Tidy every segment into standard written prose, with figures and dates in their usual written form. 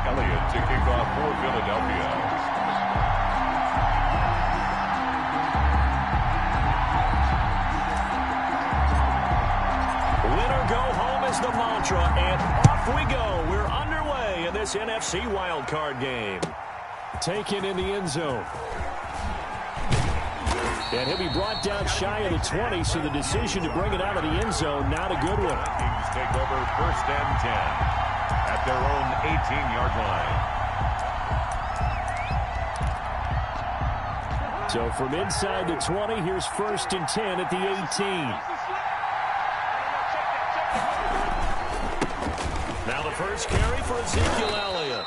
Elliott to kick off for Philadelphia. Winner go home is the mantra, and off we go. We're underway in this NFC wildcard game. Taken in the end zone. And he'll be brought down shy of the 20, so the decision to bring it out of the end zone, not a good one. Vikings take over 1st and 10 at their own 18-yard line. So from inside the 20, here's 1st and 10 at the 18. Now the first carry for Ezekiel Elliott.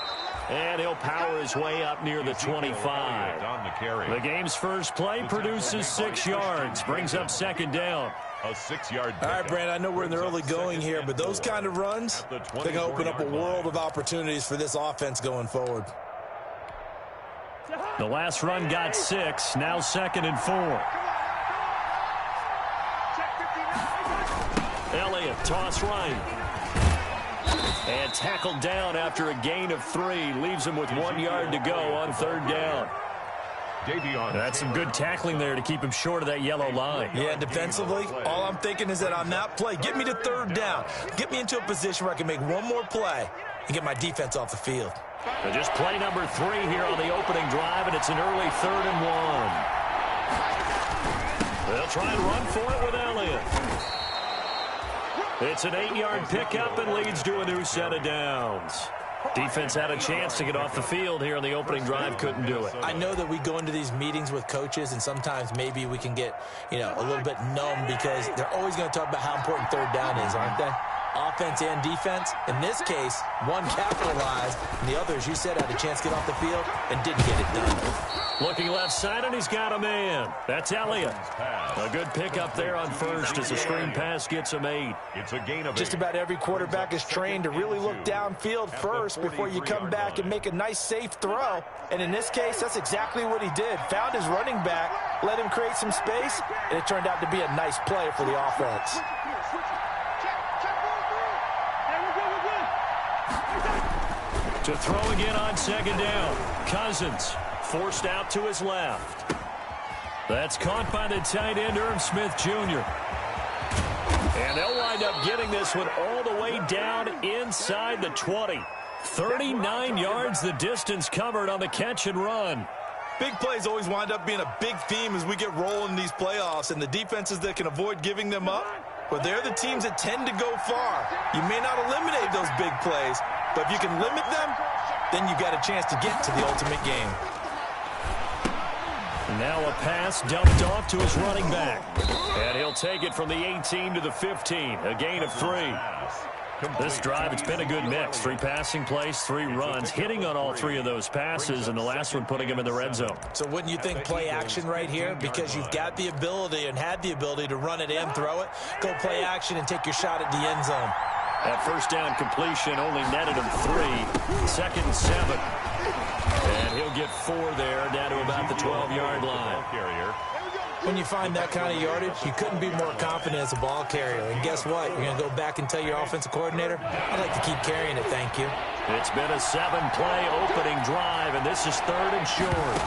And he'll power his way up near the 25. On the carry. The game's first play produces 6 yards. Brings up 2nd down. A 6-yard. All right, Brandon, I know we're in the early going here, but those kind of runs, they're going to open up a world of opportunities for this offense going forward. The last run got 6. Now 2nd and 4. Elliott, toss right. And tackled down after a gain of 3. Leaves him with 1 yard to go on 3rd down. That's some good tackling there to keep him short of that yellow line. Yeah, defensively, all I'm thinking is that on that play, get me to 3rd down. Get me into a position where I can make one more play and get my defense off the field. And just play number 3 here on the opening drive, and it's an early 3rd and 1. They'll try and run for it with Elliott. It's an 8-yard pickup and leads to a new set of downs. Defense had a chance to get off the field here on the opening drive, couldn't do it. I know that we go into these meetings with coaches, and sometimes maybe we can get, a little bit numb because they're always going to talk about how important 3rd down is, aren't they? Offense and defense. In this case, one capitalized, and the other, as you said, had a chance to get off the field and didn't get it done. Looking left side, and he's got a man. That's Elliott. A good pickup there on 1st as the screen pass gets him 8. It's a gain of 8. Just about every quarterback is trained to really look downfield first before you come back and make a nice, safe throw. And in this case, that's exactly what he did. Found his running back, let him create some space, and it turned out to be a nice play for the offense. To throw again on 2nd down. Cousins forced out to his left. That's caught by the tight end, Irv Smith Jr. And they'll wind up getting this one all the way down inside the 20. 39 yards the distance covered on the catch and run. Big plays always wind up being a big theme as we get rolling in these playoffs, and the defenses that can avoid giving them up, well, they're the teams that tend to go far. You may not eliminate those big plays, but if you can limit them, then you've got a chance to get to the ultimate game. Now a pass dumped off to his running back. And he'll take it from the 18 to the 15. A gain of 3. This drive, it's been a good mix. 3 passing plays, 3 runs, hitting on all 3 of those passes, and the last one putting him in the red zone. So wouldn't you think play action right here? Because you've got the ability and had the ability to run it and throw it. Go play action and take your shot at the end zone. That 1st down completion only netted him 3. 2nd and 7. And he'll get 4 there, down to about the 12-yard line. When you find that kind of yardage, you couldn't be more confident as a ball carrier. And guess what? You're going to go back and tell your offensive coordinator, I'd like to keep carrying it, thank you. It's been a 7-play opening drive, and this is 3rd and short.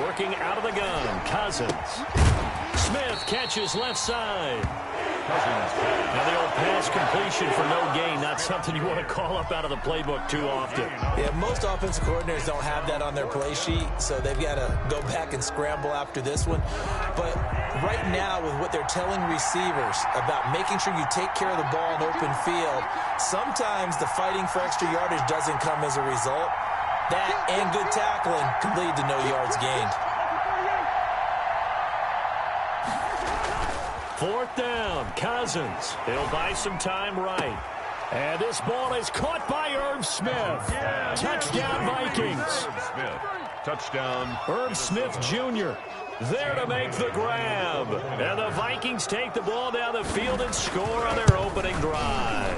Working out of the gun, Cousins. Smith catches left side. Now the old pass completion for no gain, not something you want to call up out of the playbook too often. Yeah, most offensive coordinators don't have that on their play sheet, so they've got to go back and scramble after this one. But right now, with what they're telling receivers about making sure you take care of the ball in open field, sometimes the fighting for extra yardage doesn't come as a result. That and good tackling can lead to no yards gained. 4th down, Cousins. He'll buy some time right. And this ball is caught by Irv Smith. Touchdown, Vikings. Touchdown. Irv Smith Jr. there to make the grab. And the Vikings take the ball down the field and score on their opening drive.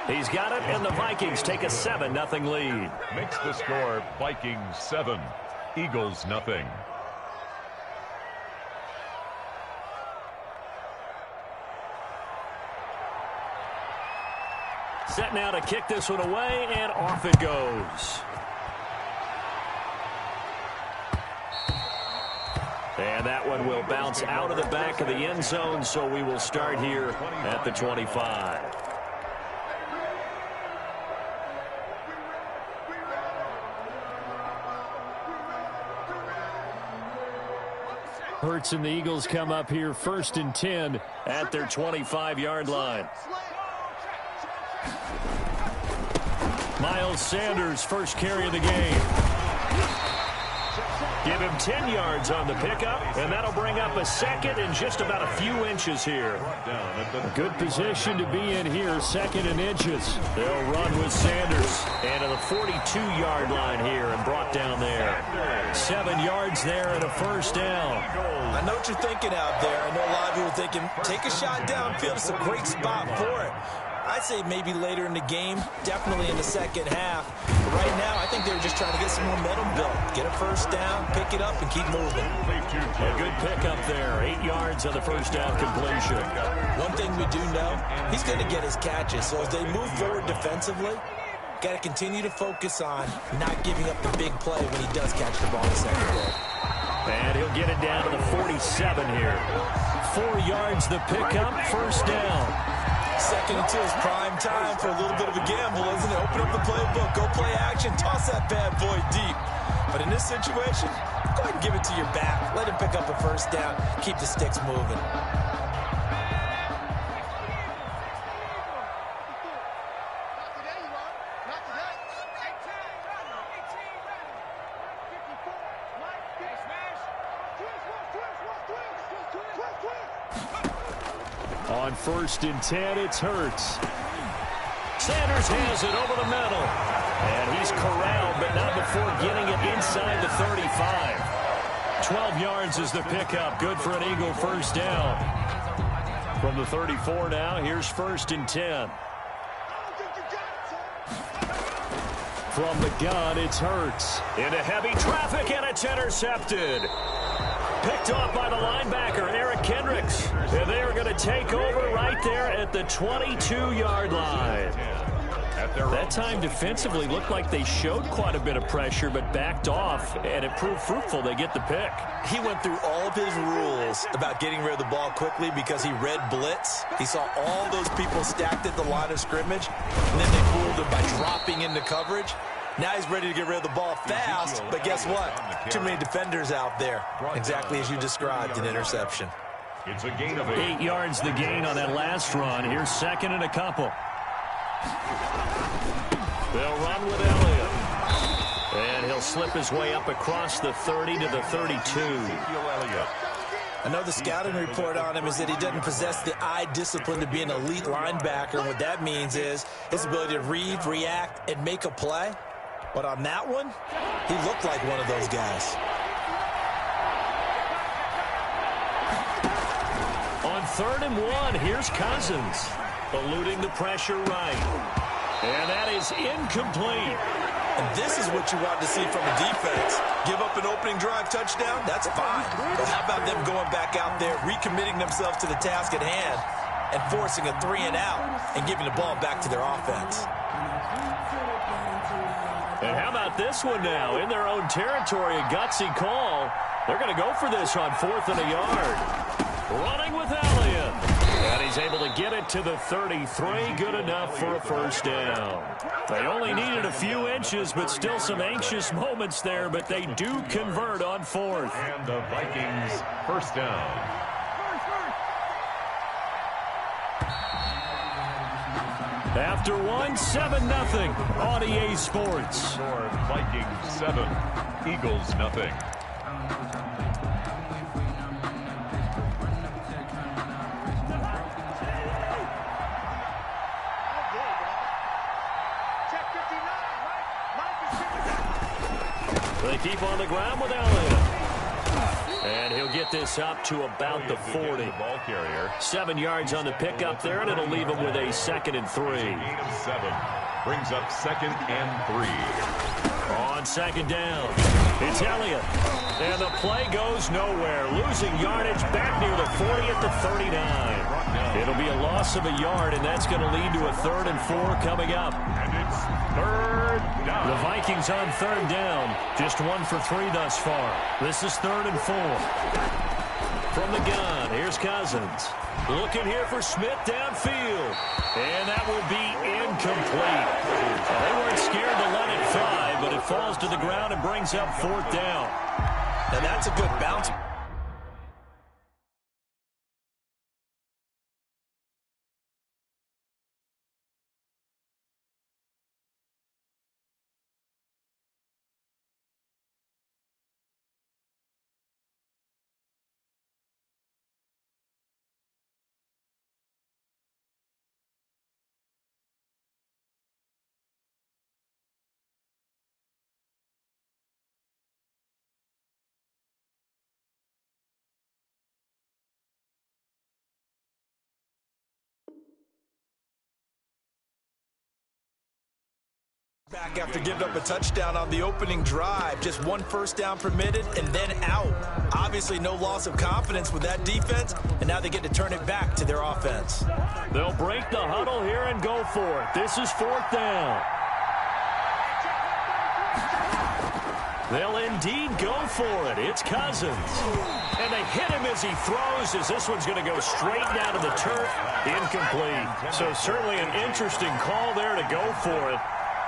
He's got it, and the Vikings take a 7-0 lead. Makes the score Vikings 7, Eagles 0. Set now to kick this one away, and off it goes. And that one will bounce out of the back of the end zone, so we will start here at the 25. Hurts and the Eagles come up here 1st and 10 at their 25-yard line. Miles Sanders, first carry of the game. Give him 10 yards on the pickup, and that'll bring up a second and just about a few inches here. A good position to be in here, 2nd and inches. They'll run with Sanders. And to the 42-yard line here and brought down there. 7 yards there and a first down. I know what you're thinking out there. I know a lot of people are thinking, take a shot downfield. It's a great spot for it. I'd say maybe later in the game, definitely in the second half. But right now, I think they were just trying to get some momentum built. Get a first down, pick it up, and keep moving. A good pickup there. 8 yards on the first down completion. One thing we do know, he's going to get his catches. So as they move forward defensively, got to continue to focus on not giving up the big play when he does catch the ball in the secondary. And he'll get it down to the 47 here. 4 yards the pickup, first down. 2nd and 2 is prime time for a little bit of a gamble, isn't it? Open up the playbook, go play action, toss that bad boy deep. But in this situation, go ahead and give it to your back. Let him pick up a first down, keep the sticks moving. On 1st and 10, it's Hurts. Sanders has it over the middle. And he's corralled, but not before getting it inside the 35. 12 yards is the pickup. Good for an Eagle first down. From the 34 now, here's 1st and 10. From the gun, it's Hurts. Into heavy traffic, and it's intercepted. Picked off by the linebacker, Eric Kendricks. And they are going to take over right there at the 22-yard line. That time defensively looked like they showed quite a bit of pressure, but backed off, and it proved fruitful. They get the pick. He went through all of his rules about getting rid of the ball quickly because he read blitz. He saw all those people stacked at the line of scrimmage, and then they fooled him by dropping into coverage. Now he's ready to get rid of the ball fast, but guess what? Too many defenders out there. Exactly as you described, an interception. It's a gain of 8. 8 yards the gain on that last run. Here's 2nd and a couple. They'll run with Elliott. And he'll slip his way up across the 30 to the 32. I know the scouting report on him is that he doesn't possess the eye discipline to be an elite linebacker. What that means is his ability to read, react, and make a play. But on that one, he looked like one of those guys. On 3rd and 1, here's Cousins. Eluding the pressure right. And that is incomplete. And this is what you want to see from a defense. Give up an opening drive touchdown, that's fine. But how about them going back out there, recommitting themselves to the task at hand, and forcing a 3-and-out and giving the ball back to their offense. And how about this one now? In their own territory, a gutsy call. They're going to go for this on 4th and a yard. Running with Elliott. And he's able to get it to the 33. Good enough for a first down. They only needed a few inches, but still some anxious moments there, but they do convert on 4th. And the Vikings first down. After one, 7-0 on EA Sports. Score Vikings 7, Eagles 0. They keep on the ground with Elliott. And he'll get this up to about the 40. Ball carrier. 7 yards on the pickup there, and it'll leave him with a 2nd and 3. Gain of 7. Brings up 2nd and 3. On 2nd down. It's Elliott. And the play goes nowhere. Losing yardage back near the 40 at the 39. It'll be a loss of a yard, and that's going to lead to a 3rd and 4 coming up. And it's 3rd down. The Vikings on 3rd down. Just 1 for 3 thus far. This is 3rd and 4. From the gun, here's Cousins. Looking here for Smith downfield. And that will be incomplete. They weren't scared to let it fly, but it falls to the ground and brings up 4th down. Now that's a good bounce. Back after giving up a touchdown on the opening drive. Just 1 first down permitted and then out. Obviously no loss of confidence with that defense, and now they get to turn it back to their offense. They'll break the huddle here and go for it. This is 4th down. They'll indeed go for it. It's Cousins. And they hit him as he throws, as this one's going to go straight down to the turf. Incomplete. So certainly an interesting call there to go for it.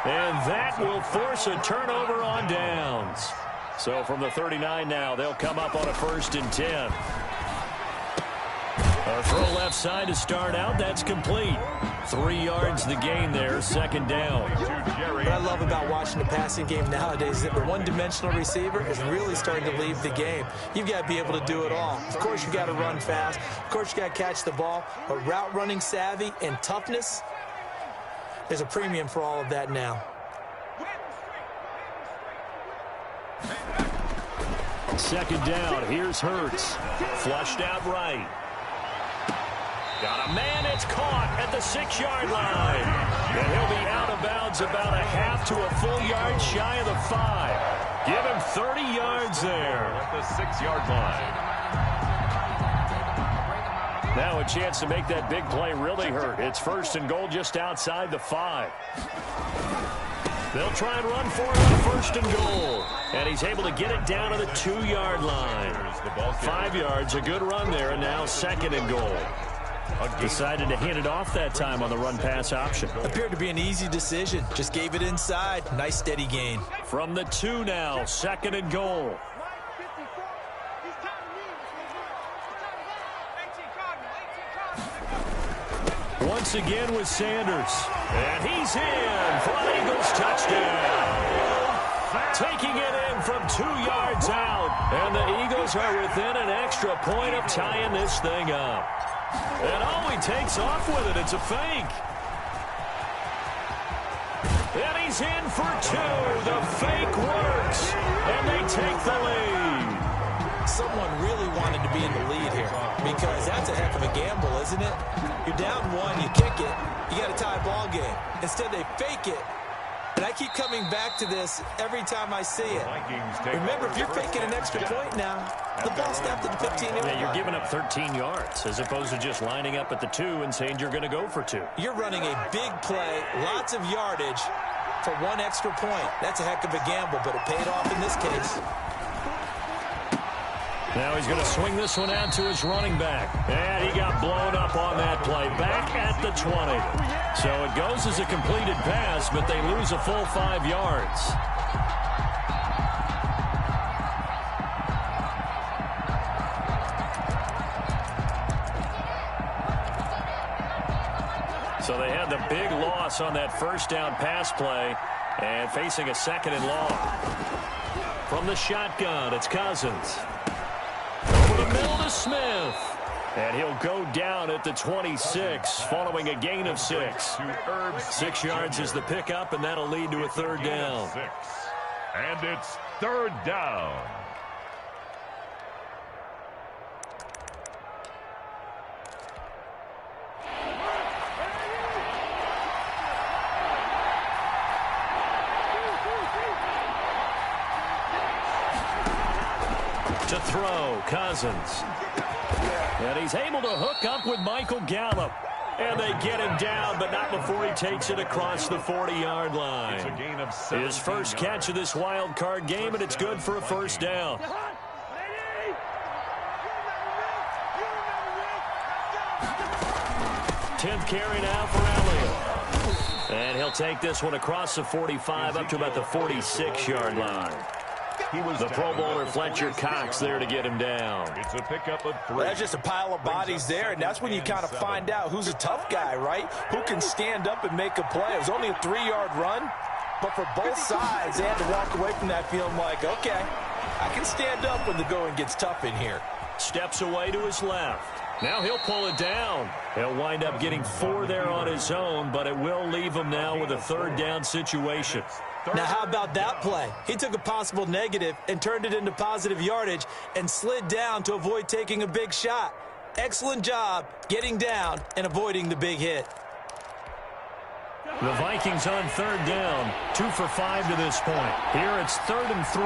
And that will force a turnover on downs. So from the 39 now, they'll come up on a 1st and 10. A throw left side to start out. That's complete. 3 yards the gain there, 2nd down. What I love about watching the passing game nowadays is that the one-dimensional receiver is really starting to leave the game. You've got to be able to do it all. Of course, you've got to run fast. Of course, you've got to catch the ball. But route running savvy and toughness, there's a premium for all of that now. 2nd down. Here's Hurts. Flushed out right. Got a man. It's caught at the 6-yard line. And he'll be out of bounds about a half to a full yard shy of the 5. Give him 30 yards there. At the 6-yard line. Now a chance to make that big play really hurt. It's 1st and goal just outside the 5. They'll try and run for it on 1st and goal. And he's able to get it down to the 2-yard line. 5 yards, a good run there, and now 2nd and goal. Decided to hand it off that time on the run-pass option. Appeared to be an easy decision. Just gave it inside. Nice steady gain. From the 2 now, 2nd and goal. Once again with Sanders. And he's in for an Eagles touchdown. Taking it in from 2 yards out. And the Eagles are within an extra point of tying this thing up. And oh, he takes off with it. It's a fake. And he's in for 2. The fake works. And they take the lead. Someone really wanted to be in the lead here, because that's a heck of a gamble, isn't it? You're down 1, you kick it, you got a tie ball game. Instead, they fake it. And I keep coming back to this every time I see it. Remember, if you're faking an extra point now, the ball snapped at the 15-yard line. Yeah, you're giving up 13 yards as opposed to just lining up at the 2 and saying you're going to go for 2. You're running a big play, lots of yardage for 1 extra point. That's a heck of a gamble, but it paid off in this case. Now he's going to swing this one out to his running back. And he got blown up on that play. Back at the 20. So it goes as a completed pass, but they lose a full 5 yards. So they had the big loss on that 1st down pass play and facing a 2nd and long. From the shotgun, it's Cousins. Over the middle to Smith. And he'll go down at the 26 following a gain of 6. 6 yards is the pickup, and that'll lead to a 3rd down. And it's 3rd down. throw, Cousins. And he's able to hook up with Michael Gallup. And they get him down, but not before he takes it across the 40-yard line. It's a gain of His first catch of this wild card game, and it's good for a first down. 10th carry now for Elliott. And he'll take this one across the 45 up to about the 46-yard line. The Pro Bowler Fletcher Cox there to get him down. It's a pickup of 3. Well, that's just a pile of bodies there, and that's when you kind of find out who's a tough guy, right? Who can stand up and make a play. It was only a 3-yard run, but for both sides, they had to walk away from that feeling like, okay, I can stand up when the going gets tough in here. Steps away to his left. Now he'll pull it down. He'll wind up getting 4 there on his own, but it will leave him now with a 3rd down situation. Now, how about that play? He took a possible negative and turned it into positive yardage and slid down to avoid taking a big shot. Excellent job getting down and avoiding the big hit. The Vikings on 3rd down, 2 for 5 to this point. Here it's 3rd and 3.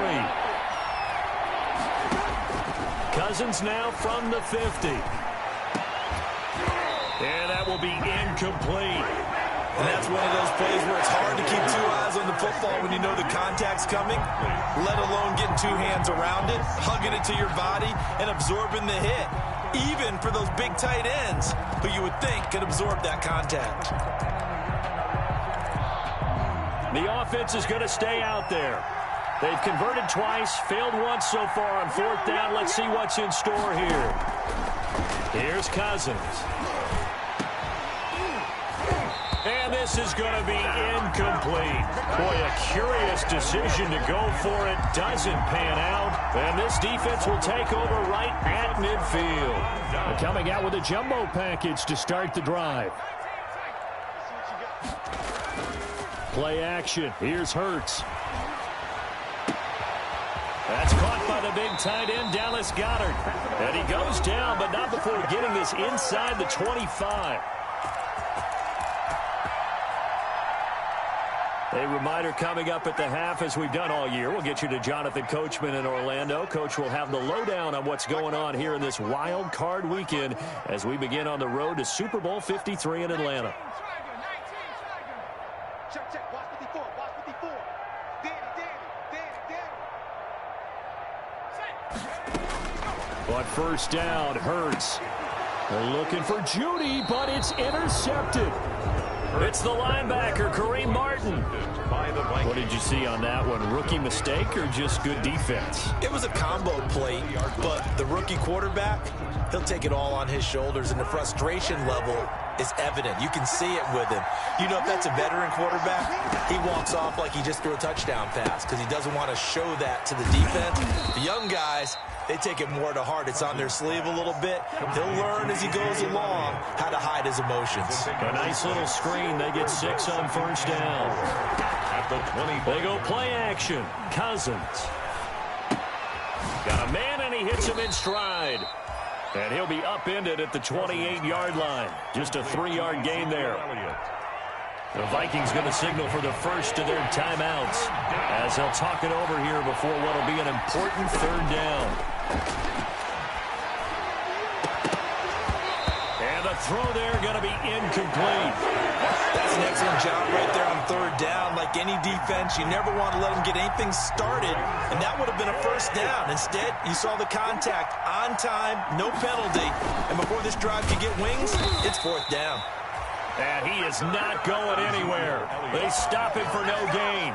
Cousins now from the 50. And that will be incomplete. And that's one of those plays where it's hard to keep 2 eyes on the football when you know the contact's coming, let alone getting 2 hands around it, hugging it to your body, and absorbing the hit, even for those big tight ends who you would think could absorb that contact. The offense is going to stay out there. They've converted twice, failed once so far on 4th down. Let's see what's in store here. Here's Cousins. And this is going to be incomplete. Boy, a curious decision to go for it. Doesn't pan out. And this defense will take over right at midfield. Coming out with a jumbo package to start the drive. Play action. Here's Hurts. That's caught by the big tight end, Dallas Goedert. And he goes down, but not before getting this inside the 25. A reminder coming up at the half, as we've done all year. We'll get you to Jonathan Coachman in Orlando. Coach will have the lowdown on what's going on here in this wild card weekend as we begin on the road to Super Bowl 53 in Atlanta. But first down, Hurts. They're looking for Judy, but it's intercepted. It's the linebacker, Kareem Martin. What did you see on that one? Rookie mistake or just good defense? It was a combo play, but the rookie quarterback, he'll take it all on his shoulders, and the frustration level is evident. You can see it with him. You know, if that's a veteran quarterback, he walks off like he just threw a touchdown pass because he doesn't want to show that to the defense. The young guys, they take it more to heart. It's on their sleeve a little bit. He'll learn as he goes along how to hide his emotions. A nice little screen. They get 6 on first down. At the 20. They go play action. Cousins. Got a man, and he hits him in stride. And he'll be upended at the 28-yard line. Just a 3-yard gain there. The Vikings going to signal for the first of their timeouts as they'll talk it over here before what will be an important 3rd down. And the throw there going to be incomplete. That's an excellent job right there on 3rd down. Like any defense, you never want to let them get anything started, and that would have been a first down. Instead, you saw the contact on time, no penalty, and before this drive could get wings, it's 4th down. And he is not going anywhere. They stop him for no gain.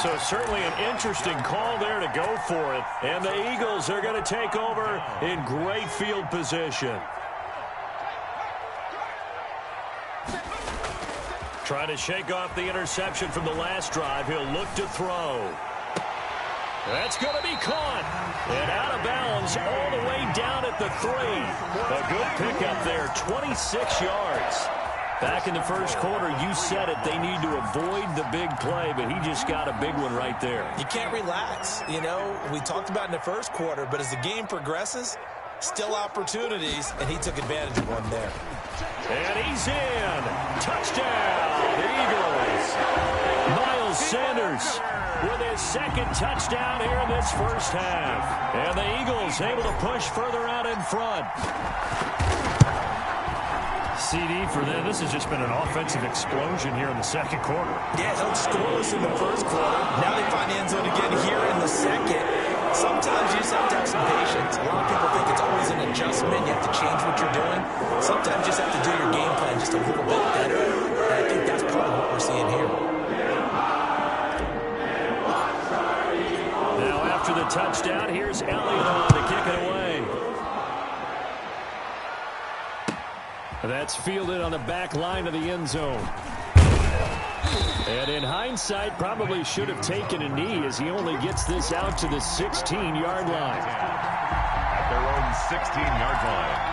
So certainly an interesting call there to go for it. And the Eagles are going to take over in great field position. Trying to shake off the interception from the last drive. He'll look to throw. That's going to be caught. And out of bounds all the way down at the 3. A good pickup there, 26 yards. Back in the first quarter, you said it, they need to avoid the big play, but he just got a big one right there. You can't relax. You know, we talked about in the first quarter, but as the game progresses, still opportunities, and he took advantage of one there. And he's in. Touchdown, the Eagles. Miles Miles Sanders with his second touchdown here in this first half. And the Eagles able to push further out in front. CD for them. This has just been an offensive explosion here in the second quarter. Yeah, held scoreless in the first quarter. Now they find the end zone again here in the second. Sometimes you just have to have some patience. A lot of people think it's always an adjustment. You have to change what you're doing. Sometimes you just have to do your game plan just a little bit better. And I think that's part of what we're seeing here. Now after the touchdown, here's Elliott on to kick it away. That's fielded on the back line of the end zone. And in hindsight, probably should have taken a knee as he only gets this out to the 16-yard line. At their own 16-yard line.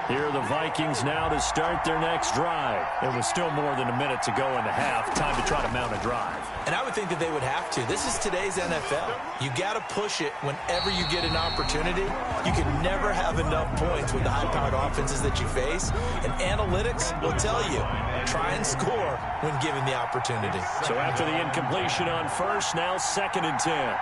Here are the Vikings now to start their next drive. It was still more than a minute to go in the half. Time to try to mount a drive. And I would think that they would have to. This is today's NFL. You got to push it whenever you get an opportunity. You can never have enough points with the high-powered offenses that you face. And analytics will tell you, try and score when given the opportunity. So after the incompletion on first, now 2nd and 10.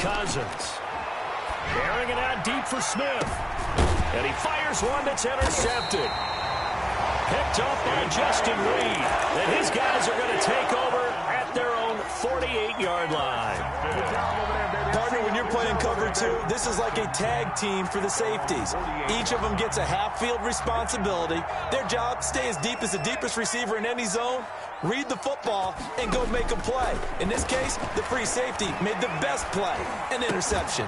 Cousins. Carrying it out deep for Smith. And he fires one that's intercepted. Picked up by Justin Reed. And his guys are going to take over at their own 48-yard line. Partner, when you're playing cover two, this is like a tag team for the safeties. Each of them gets a half-field responsibility. Their job, stay as deep as the deepest receiver in any zone, read the football, and go make a play. In this case, the free safety made the best play, an interception.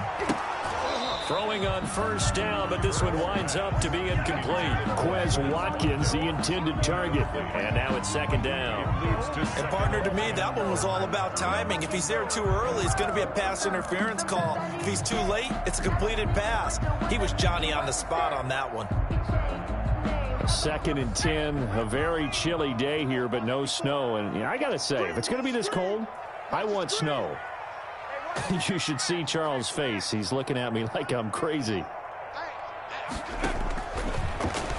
Throwing on first down, but this one winds up to be incomplete. Quez Watkins, the intended target. And now it's 2nd down. And partner, to me, that one was all about timing. If he's there too early, it's going to be a pass interference call. If he's too late, it's a completed pass. He was Johnny on the spot on that one. 2nd and 10, a very chilly day here, but no snow. And I got to say, if it's going to be this cold, I want snow. You should see Charles' face. He's looking at me like I'm crazy.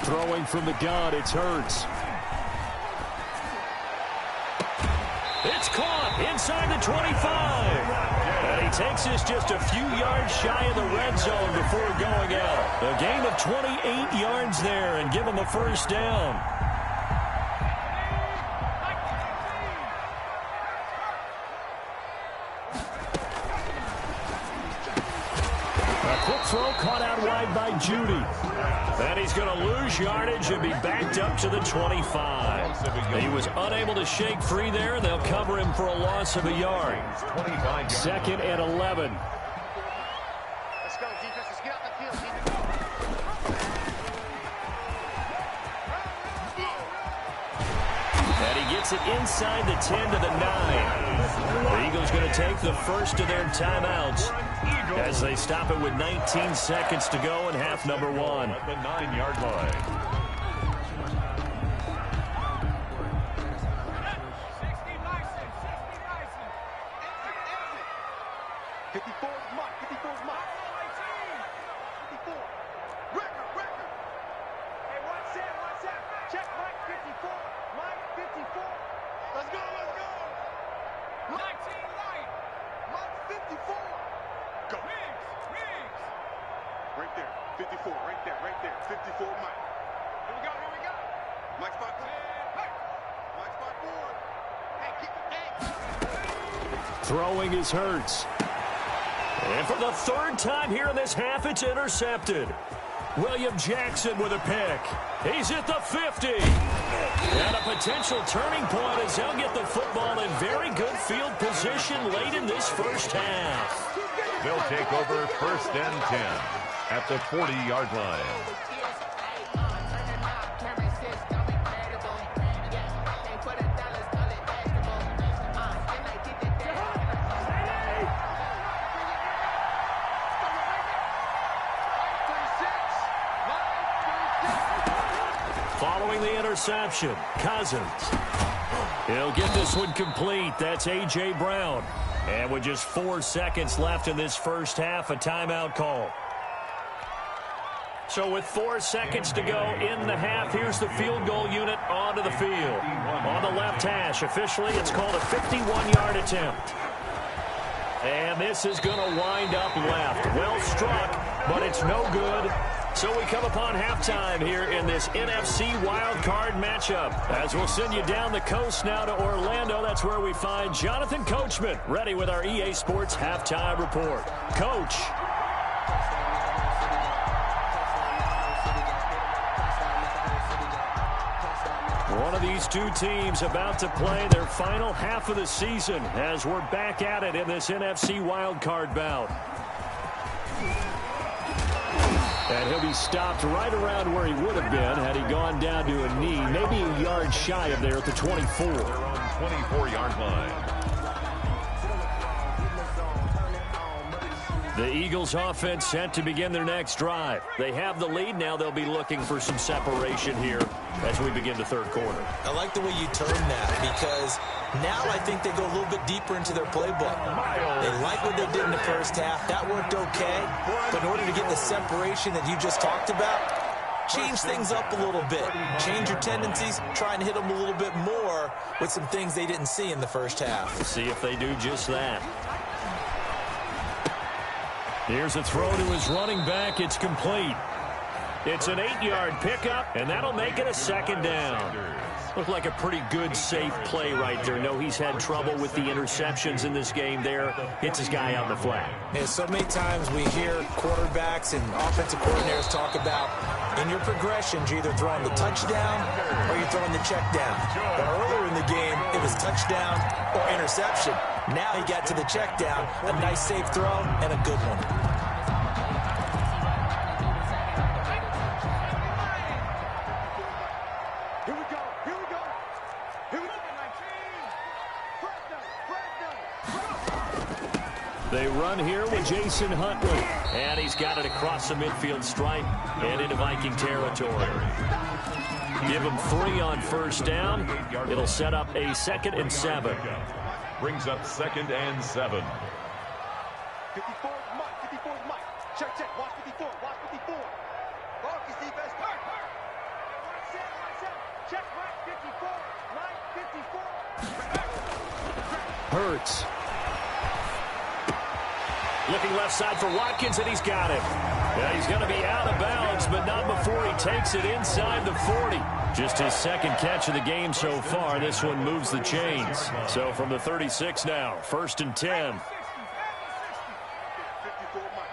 Throwing from the gun, it's Hurts. It's caught inside the 25. And he takes this just a few yards shy of the red zone before going out. A gain of 28 yards there and give him a first down. Throw caught out wide by Judy. And he's going to lose yardage and be backed up to the 25. He was unable to shake free there. They'll cover him for a loss of a yard. 2nd and 11. Let's go, defense. Let's get out the field, And he gets it inside the 10 to the 9. The Eagles going to take the first of their timeouts as they stop it with 19 seconds to go in half number 1. At the 9-yard line. 54 is Mike. 54 is Mike. 54. Record. Hey, watch that. Check Mike 54. Mike 54. Let's go. 19 light. Mike 54. Go. Wings. Right there. 54. Right there. 54 Mike. Here we go. Mike spot 4. Hey. Mike spot 4. Hey, keep it back. Throwing is Hurts. And for the 3rd time here in this half, it's intercepted. William Jackson with a pick. He's at the 50. And a potential turning point as they'll get the football in very good field position late in this first half. They'll take over 1st and 10 at the 40-yard line. Following the interception, Cousins. He'll get this one complete. That's A.J. Brown. And with just 4 seconds left in this first half, a timeout call. So with 4 seconds to go in the half, here's the field goal unit onto the field. On the left hash, officially it's called a 51-yard attempt. And this is going to wind up left. Well struck, but it's no good. So we come upon halftime here in this NFC wildcard matchup. As we'll send you down the coast now to Orlando, that's where we find Jonathan Coachman ready with our EA Sports halftime report. Coach. One of these two teams about to play their final half of the season as we're back at it in this NFC wildcard bout. And he'll be stopped right around where he would have been had he gone down to a knee, maybe a yard shy of there at the 24. They're on 24-yard line. The Eagles offense set to begin their next drive. They have the lead. Now they'll be looking for some separation here as we begin the third quarter. I like the way you term that because now I think they go a little bit deeper into their playbook. They like what they did in the first half. That worked okay. But in order to get the separation that you just talked about, change things up a little bit. Change your tendencies. Try and hit them a little bit more with some things they didn't see in the first half. We'll see if they do just that. Here's a throw to his running back. It's complete. It's an 8-yard pickup, and that'll make it a second down. Looked like a pretty good, safe play right there. No, he's had trouble with the interceptions in this game there. Hits his guy out in the flat. Yeah, so many times we hear quarterbacks and offensive coordinators talk about in your progressions, you're either throwing the touchdown or you're throwing the check down. But earlier in the game, it was touchdown or interception. Now he got to the check down, a nice safe throw, and a good one. They run here with Jason Huntley. And he's got it across the midfield stripe and into Viking territory. Give him 3 on first down. It'll set up a 2nd and 7. Brings up 2nd and 7. 54 Mike, 54 Mike. Check, check. Watch 54, watch 54. Focus defense. Hurt. Watch set. Check right 54. Mike 54. Hurts. Looking left side for Watkins, and he's got him. Yeah, he's going to be out of bounds, but not before he takes it inside the 40. Just his 2nd catch of the game so far. This one moves the chains. So from the 36 now, 1st and 10. 54 Mike.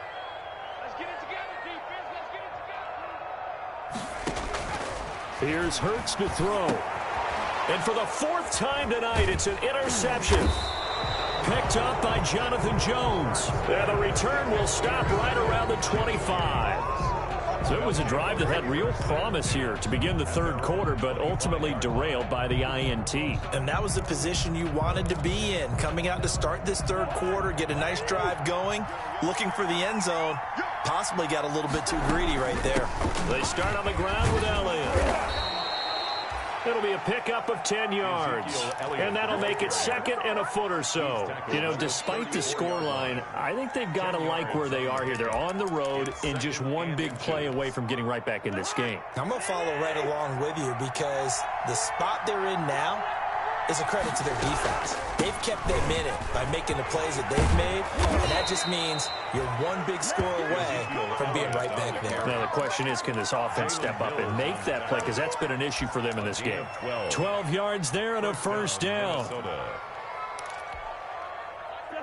Let's get it together, defense. Let's get it together. Here's Hurts to throw. And for the 4th time tonight, it's an interception. Picked up by Jonathan Jones. And the return will stop right around the 25. So it was a drive that had real promise here to begin the third quarter, but ultimately derailed by the INT. And that was the position you wanted to be in. Coming out to start this third quarter, get a nice drive going, looking for the end zone. Possibly got a little bit too greedy right there. They start on the ground with Elliott. It'll be a pickup of 10 yards, and that'll make it 2nd and a foot or so. You know, despite the scoreline, I think they've got to like where they are here. They're on the road and just one big play away from getting right back in this game. I'm going to follow right along with you because the spot they're in now is a credit to their defense. They've kept them in it by making the plays that they've made, and that just means you're one big score away from being right back there. Now the question is, can this offense step up and make that play? Because that's been an issue for them in this game. 12 yards there and a first down.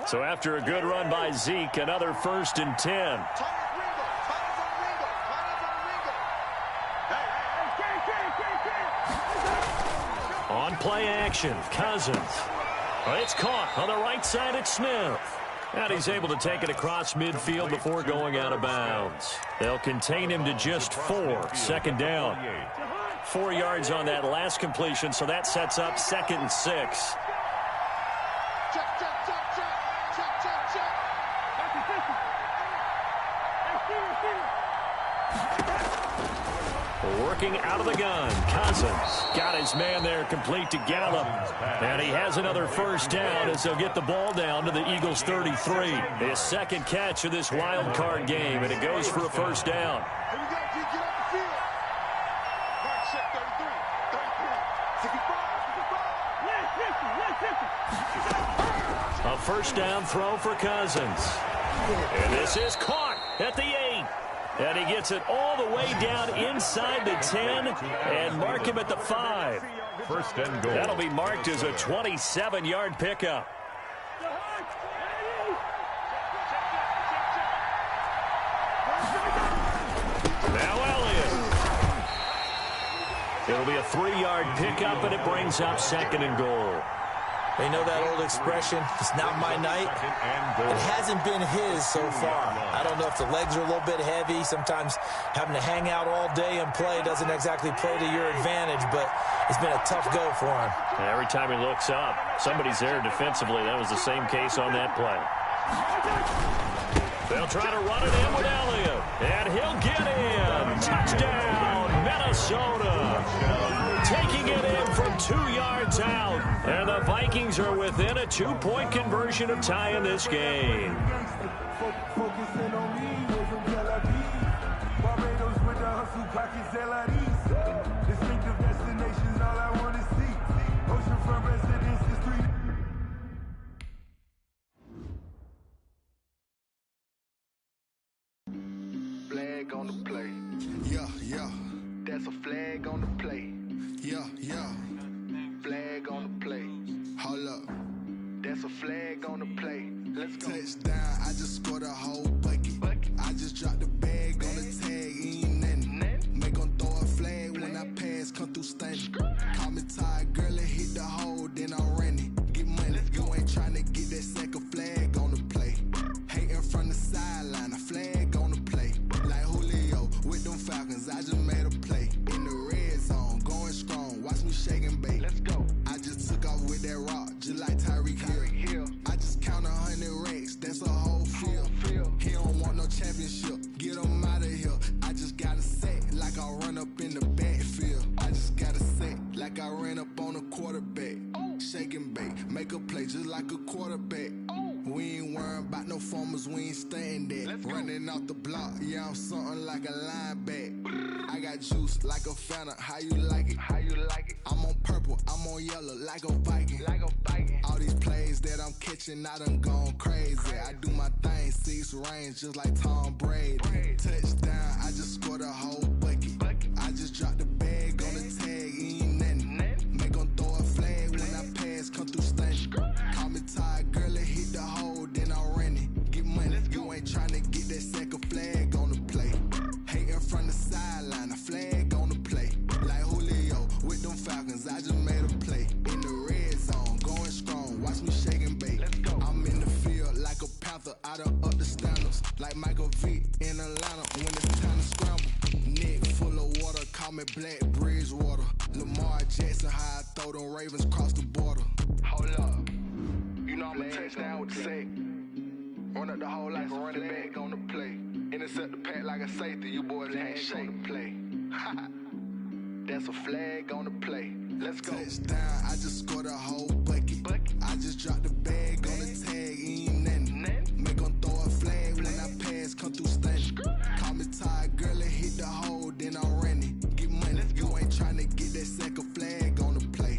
So after a good run by Zeke, another 1st and 10. On play action, Cousins. It's caught on the right side at Smith. And he's able to take it across midfield before going out of bounds. They'll contain him to just 4. 2nd down. 4 yards on that last completion, so that sets up 2nd and 6. Working out of the gun, Cousins got his man there complete to Gallup. And he has another first down as they'll get the ball down to the Eagles' 33. His 2nd catch of this wild card game, and it goes for a first down. Here we go, first down throw for Cousins. And this is caught at the 8. And he gets it all the way down inside the 10 and mark him at the 5. First and goal. That'll be marked as a 27-yard pickup. Now Elliott. It'll be a 3-yard pickup, and it brings up second and goal. They know that old expression, it's not my night. It hasn't been his so far. I don't know if the legs are a little bit heavy. Sometimes having to hang out all day and play doesn't exactly play to your advantage, but it's been a tough go for him. And every time he looks up, somebody's there defensively. That was the same case on that play. They'll try to run it in with Elliott, and he'll get in. Touchdown, Minnesota. Taking it in from 2 yards out. And the Vikings are within a 2-point conversion of tying this game. Flag on the play. Yeah, yeah. That's a flag on the play. Yeah, yeah. Flag on the play. Hold up. That's a flag on the play. Let's go. Touchdown, I just scored a whole bucket. I just dropped the bag on the tag, ain't nothing. Make them throw a flag when I pass, come through stunning. Call me tired, girl, it hit the hole, then I'm running. Get money, you ain't trying to get that second flag on the play. Hating from the sideline, a flag on the play. Like Julio with them Falcons, I just made a play. In the red zone, going strong, watch me shake and bake. Let's go. I just took off with that rock, just like Tyreek Hill. I just count 100 racks, that's a whole field. He don't want no championship, get him out of here. I just gotta set like I run up in the backfield. I just gotta set like I ran up on a quarterback. Shake and bake, make a play just like a quarterback. We ain't worrying about no formers, we ain't staying there. Running off the block, yeah, I'm something like a linebacker. I got juice like a Fanta, how you like it? How you like it? I'm on purple, I'm on yellow like a Viking. Like a Viking. All these plays that I'm catching, I done gone crazy. I do my thing, 6 range just like Tom Brady. Touchdown, I just scored a whole bucket. I just dropped the bag on the tag, ain't nothing. Make them throw a flag when I pass, come through stunning. Call me tired, girl, it hit the hole, then I'm running. Get money, you ain't trying to get that second flag on the play. Hating from the sideline, a flag on the play. Like Julio with them Falcons, I just made a play. In the red zone, going strong, watch me shake and bake. I'm in the field like a Panther, I done up the standards. Like Michael Vick in Atlanta when it's time to scramble. Neck full of water, call me Black Bridgewater. Lamar Jackson, how I throw them Ravens across the border. Hold up, you know I'm a touchdown with the sack. Run up the whole like a running back on the play. Intercept the pack like a safety, you boys ain't shake the play. That's a flag on the play. Let's go. Touchdown, I just scored a whole bucket. I just dropped the bag on the tag, ain't nothing. Make them throw a flag when I pass, come through stunning. Call me tired, girl, it hit the hole, then I'm running. Get money, you ain't trying to get that second flag on the play.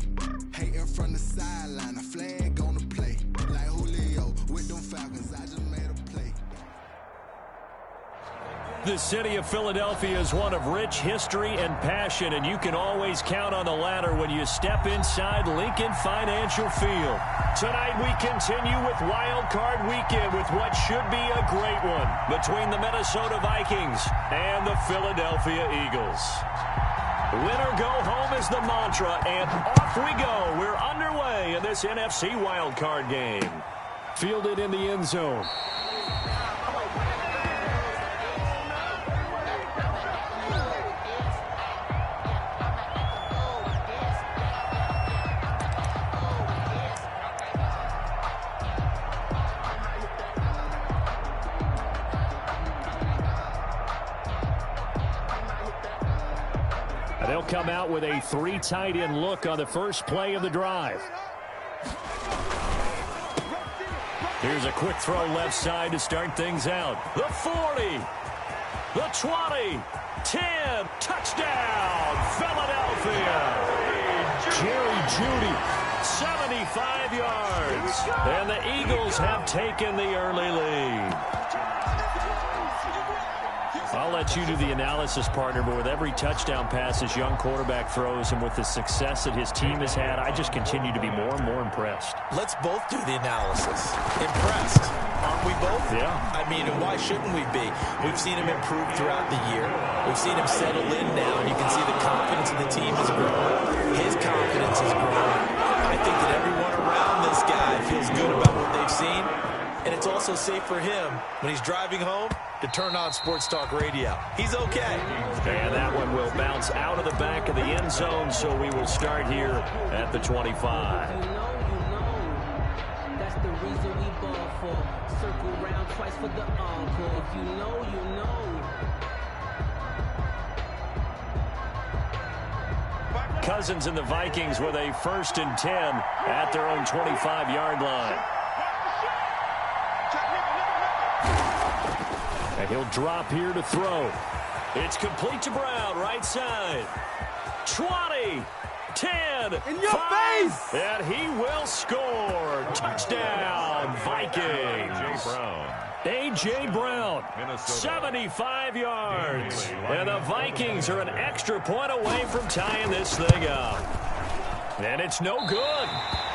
Hating from the sideline, a flag on the play. Like Julio with them Falcons, I just made a play. The city of Philadelphia is one of rich history and passion, and you can always count on the latter when you step inside Lincoln Financial Field. Tonight we continue with Wild Card Weekend with what should be a great one between the Minnesota Vikings and the Philadelphia Eagles. Win or go home is the mantra, and off we go. We're underway in this NFC Wild Card game. Fielded in the end zone. They'll come out with a 3 tight end look on the first play of the drive. Here's a quick throw left side to start things out. The 40, the 20, 10, touchdown, Philadelphia. Jerry Jeudy, 75 yards. And the Eagles have taken the early lead. I'll let you do the analysis, partner, but with every touchdown pass his young quarterback throws and with the success that his team has had, I just continue to be more and more impressed. Let's both do the analysis. Impressed. Aren't we both? Yeah. I mean, why shouldn't we be? We've seen him improve throughout the year. We've seen him settle in now, and you can see the confidence of the team has grown. His confidence has grown. I think that everyone around this guy feels good about what they've seen, and it's also safe for him when he's driving home to turn on Sports Talk Radio. He's okay. And that one will bounce out of the back of the end zone, so we will start here at the 25. You know, that's the reason we ball for. Circle round twice for the encore. If you know, you know. Cousins and the Vikings with a 1st and 10 at their own 25-yard line. And he'll drop here to throw. It's complete to Brown, right side. 20, 10, In your 5, face! and he will score. Touchdown, Vikings. A.J. Brown, Minnesota. 75 yards. And the Vikings are an extra point away from tying this thing up. And it's no good.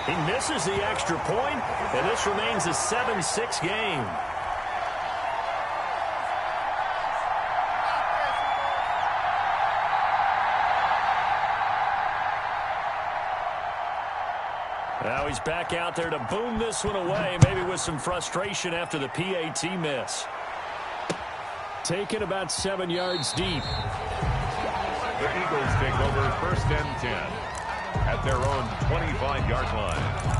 He misses the extra point, and this remains a 7-6 game. Now he's back out there to boom this one away, maybe with some frustration after the PAT miss. Taken about 7 yards deep. The Eagles take over 1st and 10 at their own 25-yard line.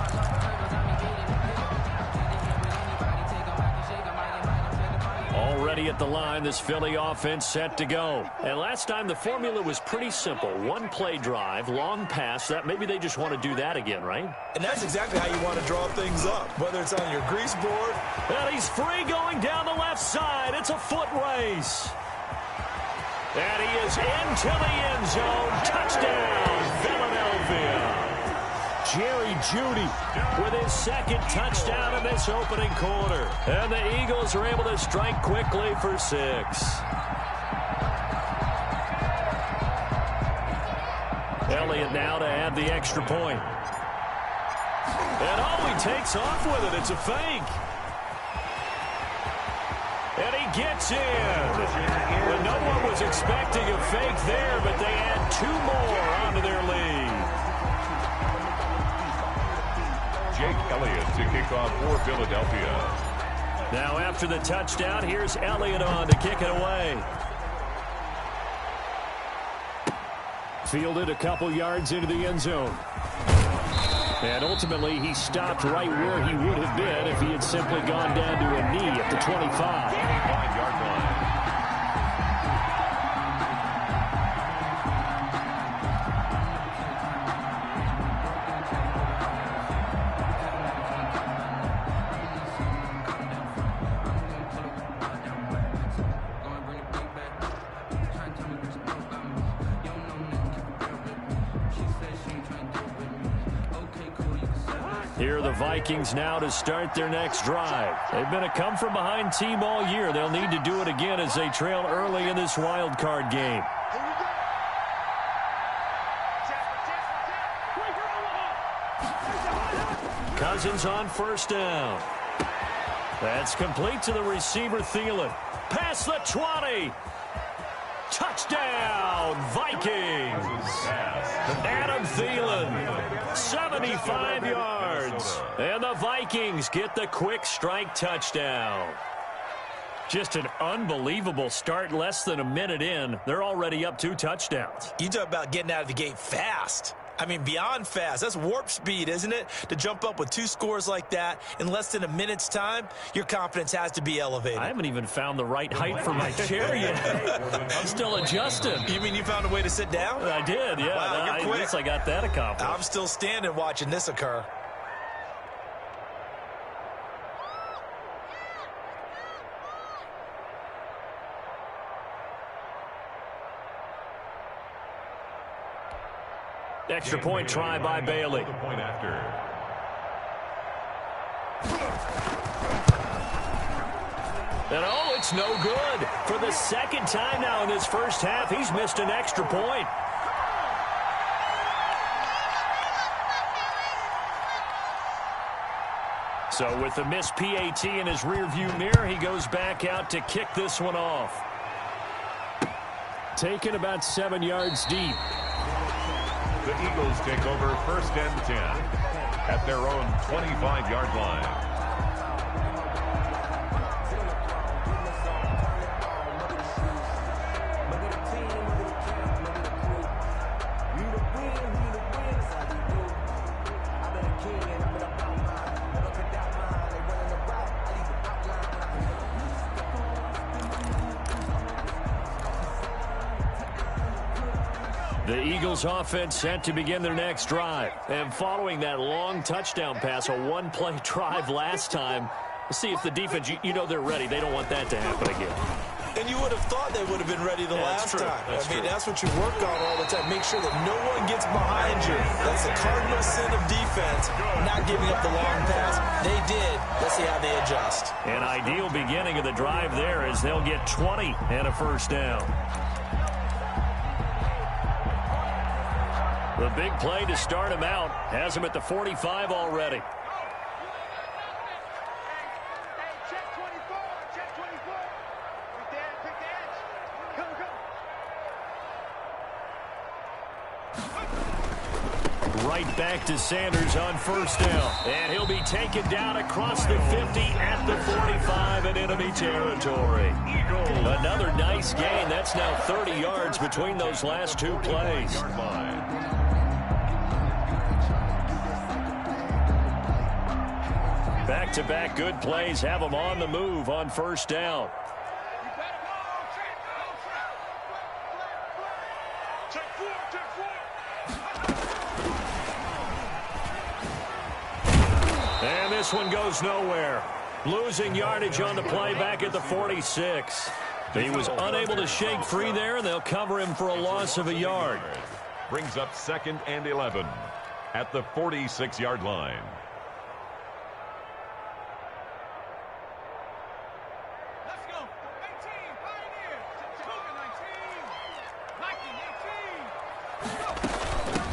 Already at the line, this Philly offense set to go. And last time the formula was pretty simple. One play drive, long pass. That maybe they just want to do that again, right? And that's exactly how you want to draw things up, whether it's on your grease board. And he's free going down the left side. It's a foot race. And he is into the end zone. Touchdown, Philadelphia. Jerry Jeudy with his 2nd touchdown in this opening quarter. And the Eagles are able to strike quickly for 6. Elliott now to add the extra point. And he takes off with it. It's a fake. And he gets in. And no one was expecting a fake there, but they add 2 more onto their lead. Jake Elliott to kick off for Philadelphia. Now after the touchdown, here's Elliott on to kick it away. Fielded a couple yards into the end zone. And ultimately, he stopped right where he would have been if he had simply gone down to a knee at the 25. 25-yard line. Here are the Vikings now to start their next drive. They've been a come-from-behind team all year. They'll need to do it again as they trail early in this wild card game. Cousins on 1st down. That's complete to the receiver, Thielen. Past the 20. Touchdown, Vikings. Adam Thielen, 75 yards. And the Vikings get the quick strike touchdown. Just an unbelievable start. Less than a minute in, they're already up 2 touchdowns. You talk about getting out of the gate fast. I mean, beyond fast. That's warp speed, isn't it? To jump up with 2 scores like that in less than a minute's time, your confidence has to be elevated. I haven't even found the right height for my chair yet. I'm still adjusting. You mean you found a way to sit down? I did, yeah. Wow, you're quick. At least I got that accomplished. I'm still standing watching this occur. Extra point try by Bailey. The point after. And oh, it's no good. For the second time now in this first half, he's missed an extra point. So with the missed PAT in his rearview mirror, he goes back out to kick this one off. Taken about 7 yards deep. The Eagles take over 1st and 10 at their own 25-yard line. The Eagles offense set to begin their next drive. And following that long touchdown pass, a one-play drive last time, let's see if the defense, you know they're ready. They don't want that to happen again. And you would have thought they would have been ready the last time. That's what you work on all the time. Make sure that no one gets behind you. That's the cardinal sin of defense, not giving up the long pass. They did. Let's see how they adjust. An ideal beginning of the drive there as they'll get 20 and a first down. The big play to start him out has him at the 45 already. Check 24. Check 24. Right there. Pick the edge. Come. Right back to Sanders on first down. And he'll be taken down across the 50 at the 45 in enemy territory. Another nice gain. That's now 30 yards between those last two plays. Back-to-back good plays have them on the move on first down. And this one goes nowhere. Losing yardage on the play back at the 46. He was unable to shake free there, and they'll cover him for a loss of a yard. Brings up 2nd and 11 at the 46-yard line.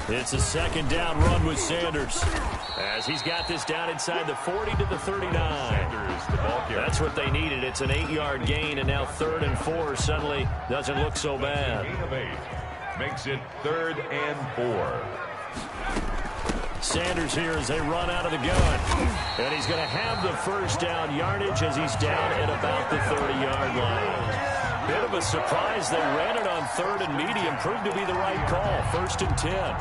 It's a second down run with Sanders as he's got this down inside the 40 to the 39. Sanders, the ball carrier. That's what they needed. It's an 8-yard gain, and now 3rd and 4 suddenly doesn't look so bad. Gain of 8 makes it 3rd and 4. Sanders here as they run out of the gun. And he's going to have the first down yardage as he's down at about the 30-yard line. Bit of a surprise. They ran it on 3rd and medium. Proved to be the right call. 1st and 10.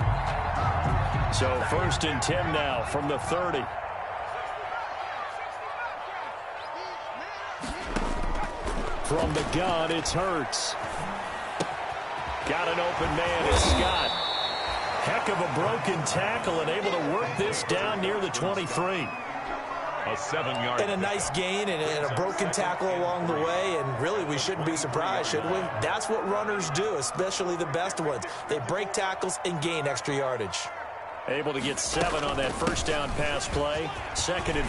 So 1st and 10 now from the 30. From the gun, it's Hurts. Got an open man, it's Scott. Heck of a broken tackle and able to work this down near the 23. A 7-yard. And a nice gain and a broken tackle along the way. And really, we shouldn't be surprised, should we? That's what runners do, especially the best ones. They break tackles and gain extra yardage. Able to get 7 on that first down pass play. 2nd and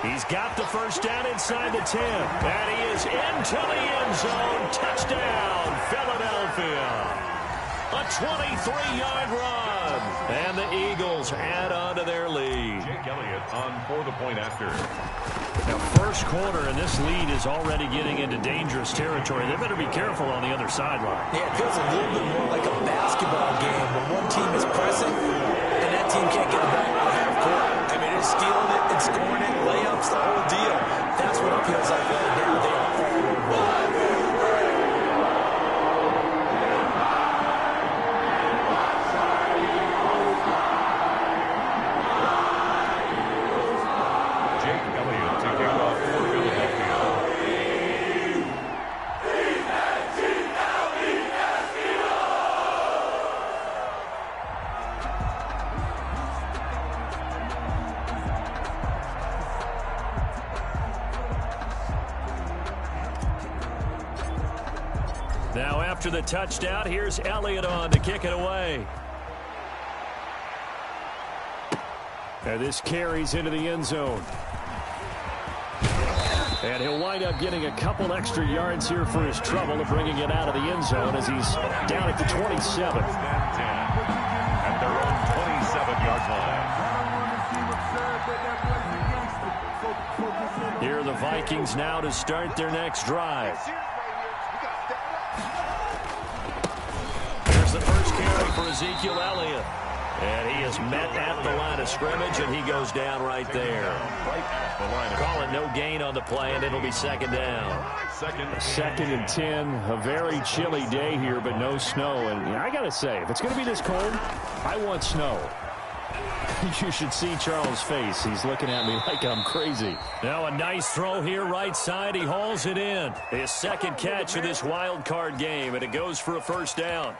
3. He's got the first down inside the 10. And he is into the end zone. Touchdown, Philadelphia. A 23-yard run. And the Eagles add on to their lead. Jake Elliott on for the point after. Now, first quarter, and this lead is already getting into dangerous territory. They better be careful on the other sideline. Yeah, it feels a little bit more like a basketball game when one team is pressing and that team can't get the ball out of half court. I mean, it's stealing it and scoring it, layups, the whole deal. That's what it feels like right now. They are all over. Now after the touchdown, here's Elliott on to kick it away. And this carries into the end zone. And he'll wind up getting a couple extra yards here for his trouble of bringing it out of the end zone as he's down at the 27. At their own 27-yard line. Here are the Vikings now to start their next drive. Here's the first carry for Ezekiel Elliott. And he is met at the line of scrimmage, and he goes down right there. Call it no gain on the play, and it'll be second down. Second and 10. A very chilly day here, but no snow. And I got to say, if it's going to be this cold, I want snow. You should see Charles' face. He's looking at me like I'm crazy. Now a nice throw here right side. He hauls it in. His second catch of this wild card game, and it goes for a first down.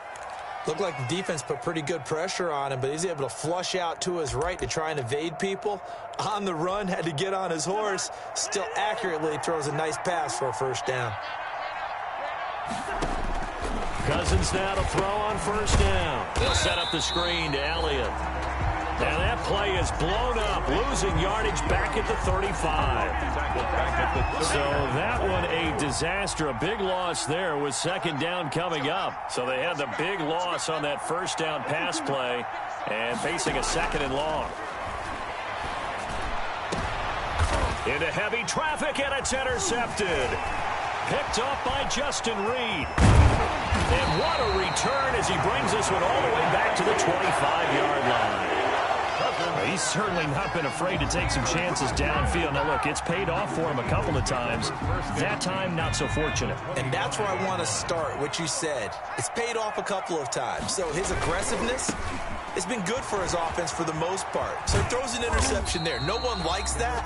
Looked like the defense put pretty good pressure on him, but he's able to flush out to his right to try and evade people. On the run, had to get on his horse. Still accurately throws a nice pass for a first down. Cousins now to throw on first down. They'll set up the screen to Elliott. And that play is blown up, losing yardage back at the 35. So that one a disaster. A big loss there with second down coming up. So they had the big loss on that first down pass play and facing a second and long. Into heavy traffic, and it's intercepted. Picked up by Justin Reed. And what a return as he brings this one all the way back to the 25-yard line. He's certainly not been afraid to take some chances downfield. Now, look, it's paid off for him a couple of times. That time, not so fortunate. And that's where I want to start, what you said. It's paid off a couple of times. So his aggressiveness has been good for his offense for the most part. So he throws an interception there. No one likes that,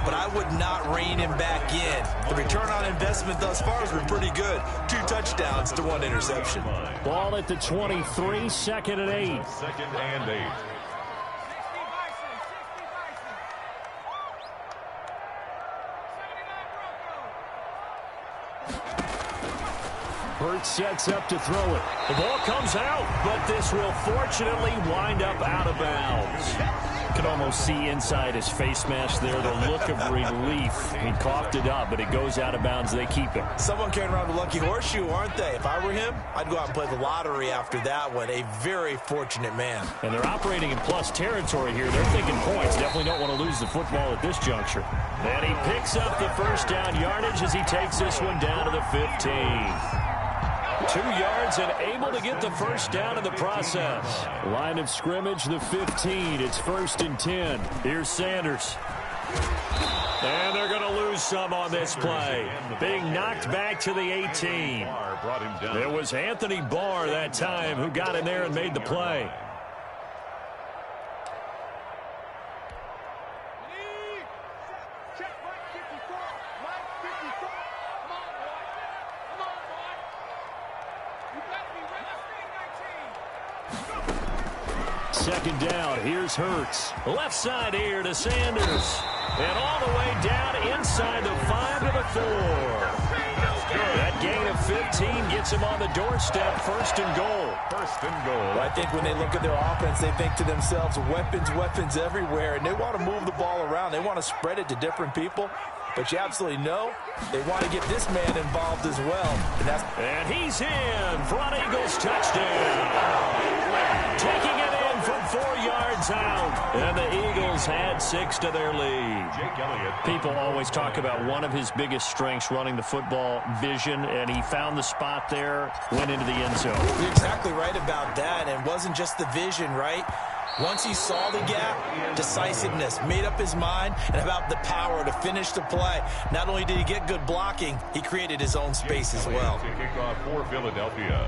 but I would not rein him back in. The return on investment thus far has been pretty good. 2 touchdowns to 1 interception. Ball at the 23, second and 8. Second and 8. Hurts sets up to throw it. The ball comes out, but this will fortunately wind up out of bounds. You can almost see inside his face mask there the look of relief. He coughed it up, but it goes out of bounds. They keep it. Someone carrying around a lucky horseshoe, aren't they? If I were him, I'd go out and play the lottery after that one. A very fortunate man. And they're operating in plus territory here. They're thinking points. Definitely don't want to lose the football at this juncture. And he picks up the first down yardage as he takes this one down to the 15. 2 yards and able to get the first down in the process. Line of scrimmage, the 15. It's first and 10. Here's Sanders. And they're going to lose some on this play. Being knocked back to the 18. It was Anthony Barr that time who got in there and made the play. Second down, here's Hurts. Left side here to Sanders. And all the way down inside the 5 to the 4. That gain of 15 gets him on the doorstep, first and goal. First and goal. Well, I think when they look at their offense, they think to themselves, weapons everywhere, and they want to move the ball around. They want to spread it to different people. But you absolutely know they want to get this man involved as well. And he's in. Front Eagles touchdown. Taking it in from 4 yards out. And the Eagles had 6 to their lead. People always talk about one of his biggest strengths running the football, vision, and he found the spot there, went into the end zone. You're exactly right about that. And it wasn't just the vision, right? Once he saw the gap, decisiveness, made up his mind, and about the power to finish the play. Not only did he get good blocking, he created his own space as well. Kickoff for Philadelphia.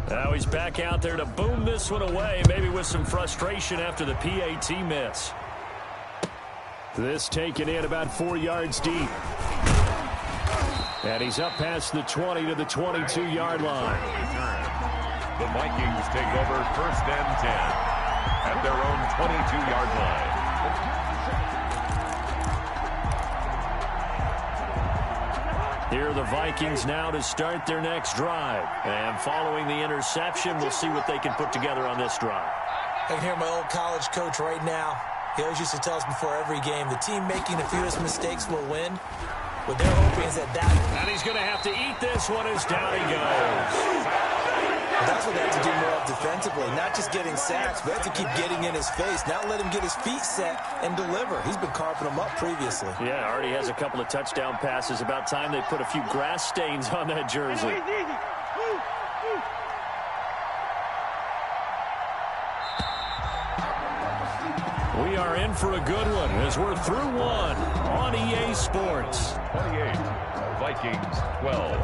Now he's back out there to boom this one away, maybe with some frustration after the PAT miss. This taken in about 4 yards deep. And he's up past the 20 to the 22-yard line. The Vikings take over first and 10 at their own 22-yard line. Here are the Vikings now to start their next drive. And following the interception, we'll see what they can put together on this drive. I can hear my old college coach right now. He always used to tell us before every game, the team making the fewest mistakes will win. What they're hoping is that... And he's going to have to eat this one as down he goes. Well, that's what they have to do more of defensively. Not just getting sacks, but they have to keep getting in his face. Not let him get his feet set and deliver. He's been carving them up previously. Yeah, already has a couple of touchdown passes. About time they put a few grass stains on that jersey. We are in for a good one as we're through one on EA Sports. 28, Vikings 12.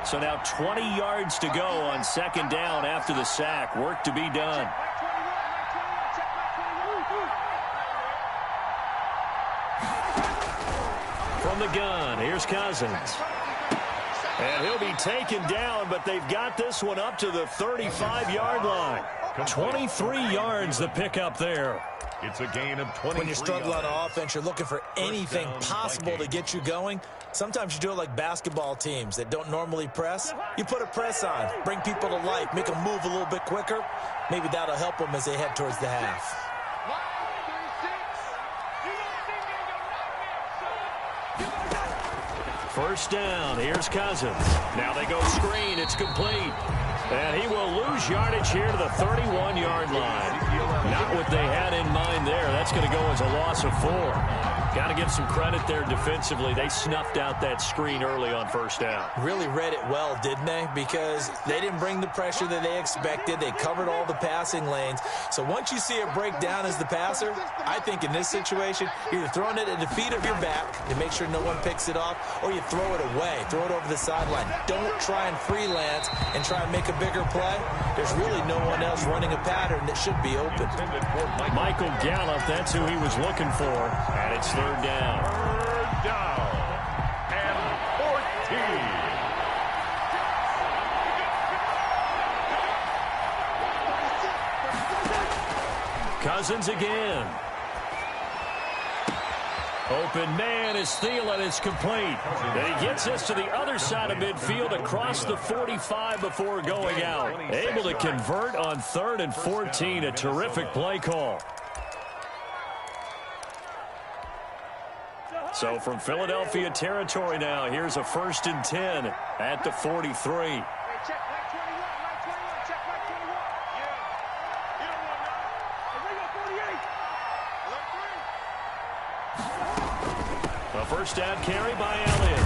So now 20 yards to go on second down after the sack. Work to be done. From the gun, here's Cousins. And he'll be taken down, but they've got this one up to the 35-yard line. 23 yards the pickup there. It's a gain of 20. When you're struggling on offense, you're looking for anything possible to get you going. Sometimes you do it like basketball teams that don't normally press. You put a press on, bring people to life, make them move a little bit quicker. Maybe that'll help them as they head towards the half. First down, here's Cousins. Now they go screen, it's complete. And he will lose yardage here to the 31-yard line. Not what they had in mind there. That's going to go as a loss of 4. Got to give some credit there defensively. They snuffed out that screen early on first down. Really read it well, didn't they? Because they didn't bring the pressure that they expected. They covered all the passing lanes. So once you see it break down as the passer, I think in this situation, you're either throwing it at the feet of your back to make sure no one picks it off, or you throw it away, throw it over the sideline. Don't try and freelance and try and make a bigger play. There's really no one else running a pattern that should be open. Michael Gallup, that's who he was looking for. And it's third down. Third down and 14. Cousins again. Open man is Thielen. It's complete. And he gets us to the other side of midfield across the 45 before going out. Able to convert on 3rd and 14. A terrific play call. So from Philadelphia territory now, here's a 1st and 10 at the 43. A first down carry by Elliott.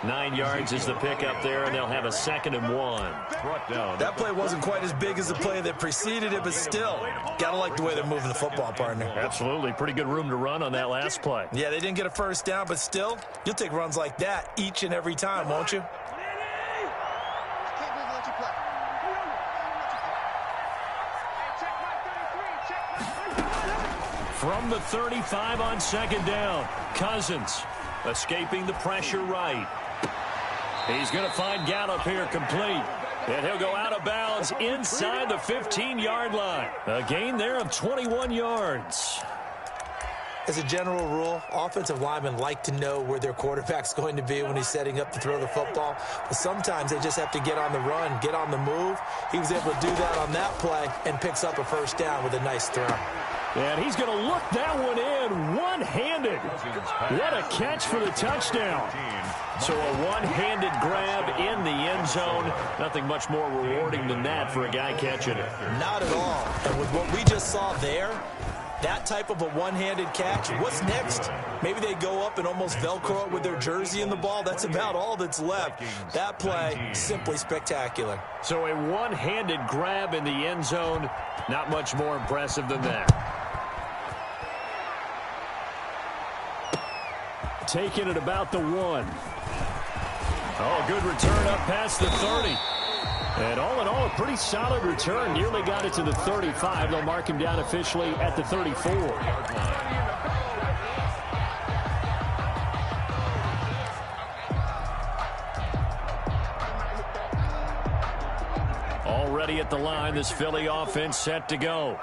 9 yards is the pickup there, and they'll have a 2nd and 1. Brought down. That play wasn't quite as big as the play that preceded it, but still, gotta like the way they're moving the football, partner. Absolutely. Pretty good room to run on that last play. Yeah, they didn't get a first down, but still, you'll take runs like that each and every time, won't you? From the 35 on 2nd down, Cousins escaping the pressure right. He's going to find Gallup here complete. And he'll go out of bounds inside the 15-yard line. A gain there of 21 yards. As a general rule, offensive linemen like to know where their quarterback's going to be when he's setting up to throw the football. But sometimes they just have to get on the run, get on the move. He was able to do that on that play and picks up a first down with a nice throw. And he's going to look that one in one-handed. What a catch for the touchdown. So a one-handed grab in the end zone. Nothing much more rewarding than that for a guy catching it. Not at all. And with what we just saw there, that type of a one-handed catch, what's next? Maybe they go up and almost Velcro it with their jersey in the ball. That's about all that's left. That play, simply spectacular. So a one-handed grab in the end zone, not much more impressive than that. Taking it about the 1. Oh, good return up past the 30. And all in all, a pretty solid return. Nearly got it to the 35. They'll mark him down officially at the 34. Already at the line, this Philly offense set to go.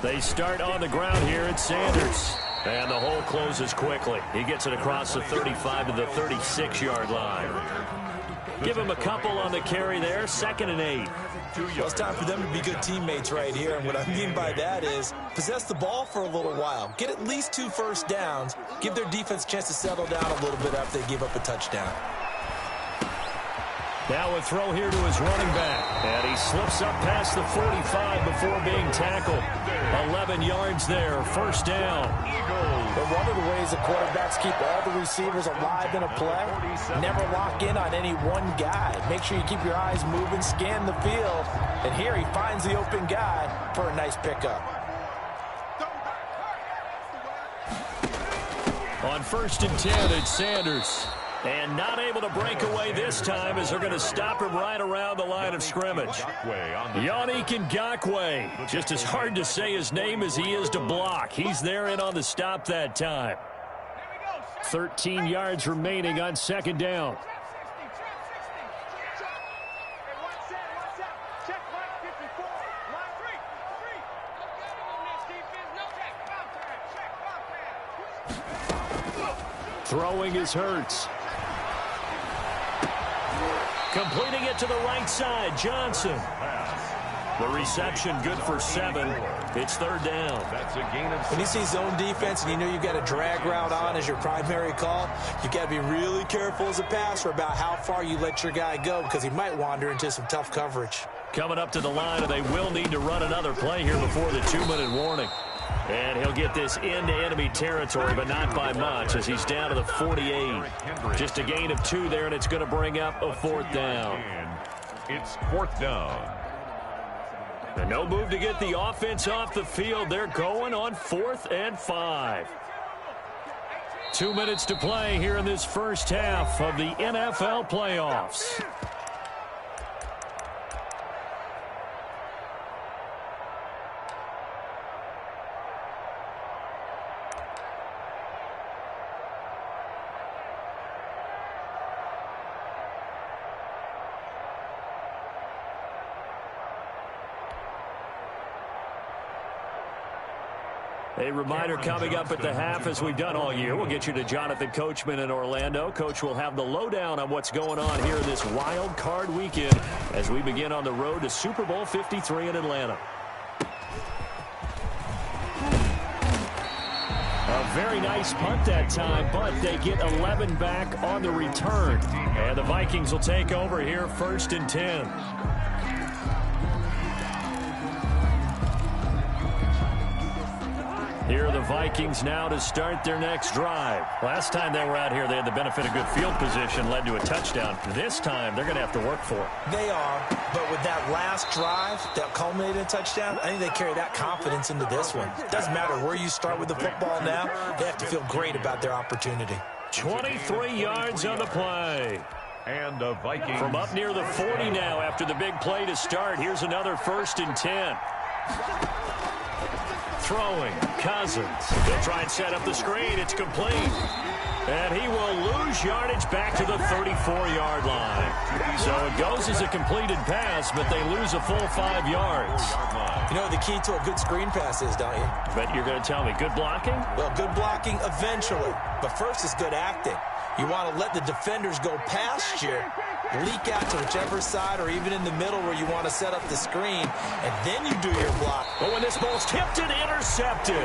They start on the ground here at Sanders. And the hole closes quickly. He gets it across the 35 to the 36-yard line. Give him a couple on the carry there. 2nd and 8. Well, it's time for them to be good teammates right here. And what I mean by that is possess the ball for a little while. Get at least 2 first downs. Give their defense a chance to settle down a little bit after they give up a touchdown. Now a throw here to his running back. And he slips up past the 45 before being tackled. 11 yards there. 1st down. But one of the ways the quarterbacks keep all the receivers alive in a play, never lock in on any one guy. Make sure you keep your eyes moving, scan the field. And here he finds the open guy for a nice pickup. On 1st and 10, it's Sanders. And not able to break away this time as they're going to stop him right around the line of scrimmage. Yannick Ngakoue. Just as hard to say his name as he is to block. He's there in on the stop that time. 13 yards remaining on 2nd down. Throwing is Hurts. Completing it to the right side, Johnson. The reception good for 7. It's 3rd down. That's a gain of 6. When you see zone defense and you know you've got a drag route on as your primary call, you've got to be really careful as a passer about how far you let your guy go because he might wander into some tough coverage. Coming up to the line, and they will need to run another play here before the 2-minute warning. And he'll get this into enemy territory, but not by much as he's down to the 48. Just a gain of 2 there, and it's going to bring up a 4th down. It's 4th down. And no move to get the offense off the field. They're going on 4th and 5. 2 minutes to play here in this first half of the NFL playoffs. A reminder coming up at the half, as we've done all year. We'll get you to Jonathan Coachman in Orlando. Coach will have the lowdown on what's going on here this wild card weekend as we begin on the road to Super Bowl 53 in Atlanta. A very nice punt that time, but they get 11 back on the return. And the Vikings will take over here 1st and 10. Here are the Vikings now to start their next drive. Last time they were out here, they had the benefit of good field position, led to a touchdown. This time, they're going to have to work for it. They are, but with that last drive that culminated in a touchdown, I think they carry that confidence into this one. Doesn't matter where you start with the football now, they have to feel great about their opportunity. 23 yards on the play. And the Vikings from up near the 40 now after the big play to start. Here's another 1st and 10. Throwing, Cousins. They'll try and set up the screen. It's complete. And he will lose yardage back to the 34-yard line. So it goes as a completed pass, but they lose a full 5 yards. You know what the key to a good screen pass is, don't you? But you're going to tell me, good blocking? Well, good blocking eventually. But first is good acting. You want to let the defenders go past you, leak out to whichever side or even in the middle where you want to set up the screen, and then you do your block. But when this ball's tipped and intercepted,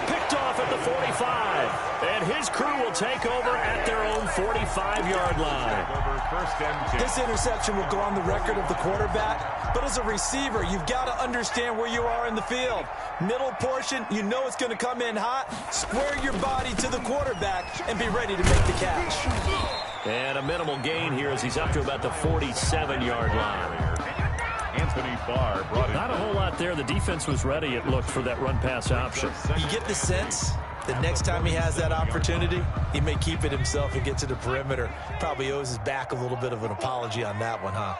picked off at the 45, and his crew will take over at their own 45-yard line. This interception will go on the record of the quarterback, but as a receiver, you've got to understand where you are in the field. Middle portion, you know it's going to come in hot. Square your body to the quarterback and be ready to make the catch. And a minimal gain here as he's up to about the 47-yard line. Anthony Barr brought it. Not a whole lot there. The defense was ready, it looked, for that run-pass option. You get the sense that next time he has that opportunity, he may keep it himself and get to the perimeter. Probably owes his back a little bit of an apology on that one, huh?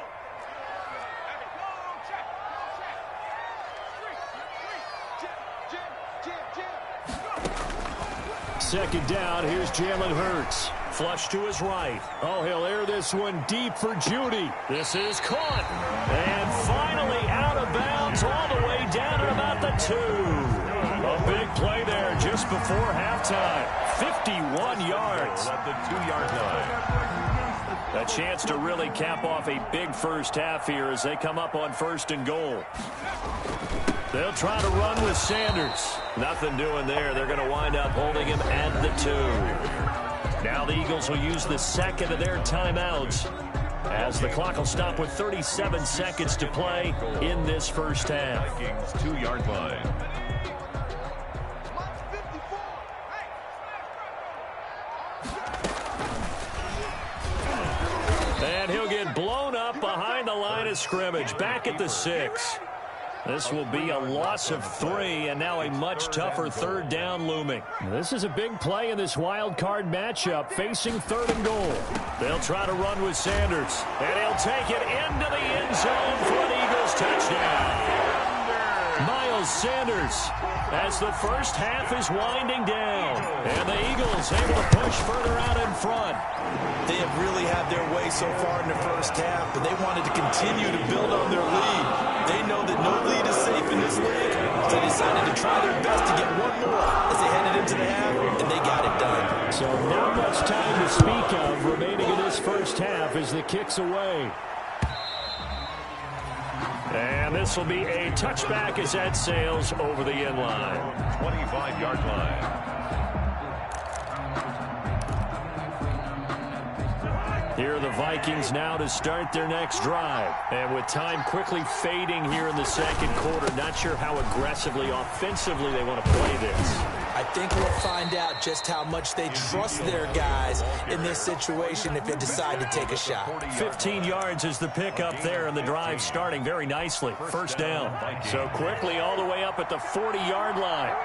Second down, here's Jalen Hurts. Flush to his right. Oh, he'll air this one deep for Judy. This is caught. And finally out of bounds all the way down at about the 2. A big play there just before halftime. 51 yards. At the 2-yard line. A chance to really cap off a big first half here as they come up on 1st and goal. They'll try to run with Sanders. Nothing doing there. They're going to wind up holding him at the 2. Now the Eagles will use the second of their timeouts as the clock will stop with 37 seconds to play in this first half. Vikings 2-yard line. And he'll get blown up behind the line of scrimmage, back at the 6. This will be a loss of 3, and now a much tougher 3rd down looming. This is a big play in this wild card matchup, facing 3rd and goal. They'll try to run with Sanders, and he'll take it into the end zone for an Eagles touchdown. Miles Sanders, as the first half is winding down, and the Eagles able to push further out in front. They have really had their way so far in the first half, but they wanted to continue to build on their lead. They know that no lead is safe in this league, so they decided to try their best to get one more as they headed into the half, and they got it done. So not much time to speak of remaining in this first half as the kick's away. And this will be a touchback as that sails over the end line. 25-yard line. Here are the Vikings now to start their next drive. And with time quickly fading here in the second quarter, not sure how aggressively, offensively they want to play this. I think we'll find out just how much they trust their guys in this situation if they decide to take a shot. 15 yards is the pickup there, and the drive starting very nicely. 1st down. So quickly all the way up at the 40-yard line.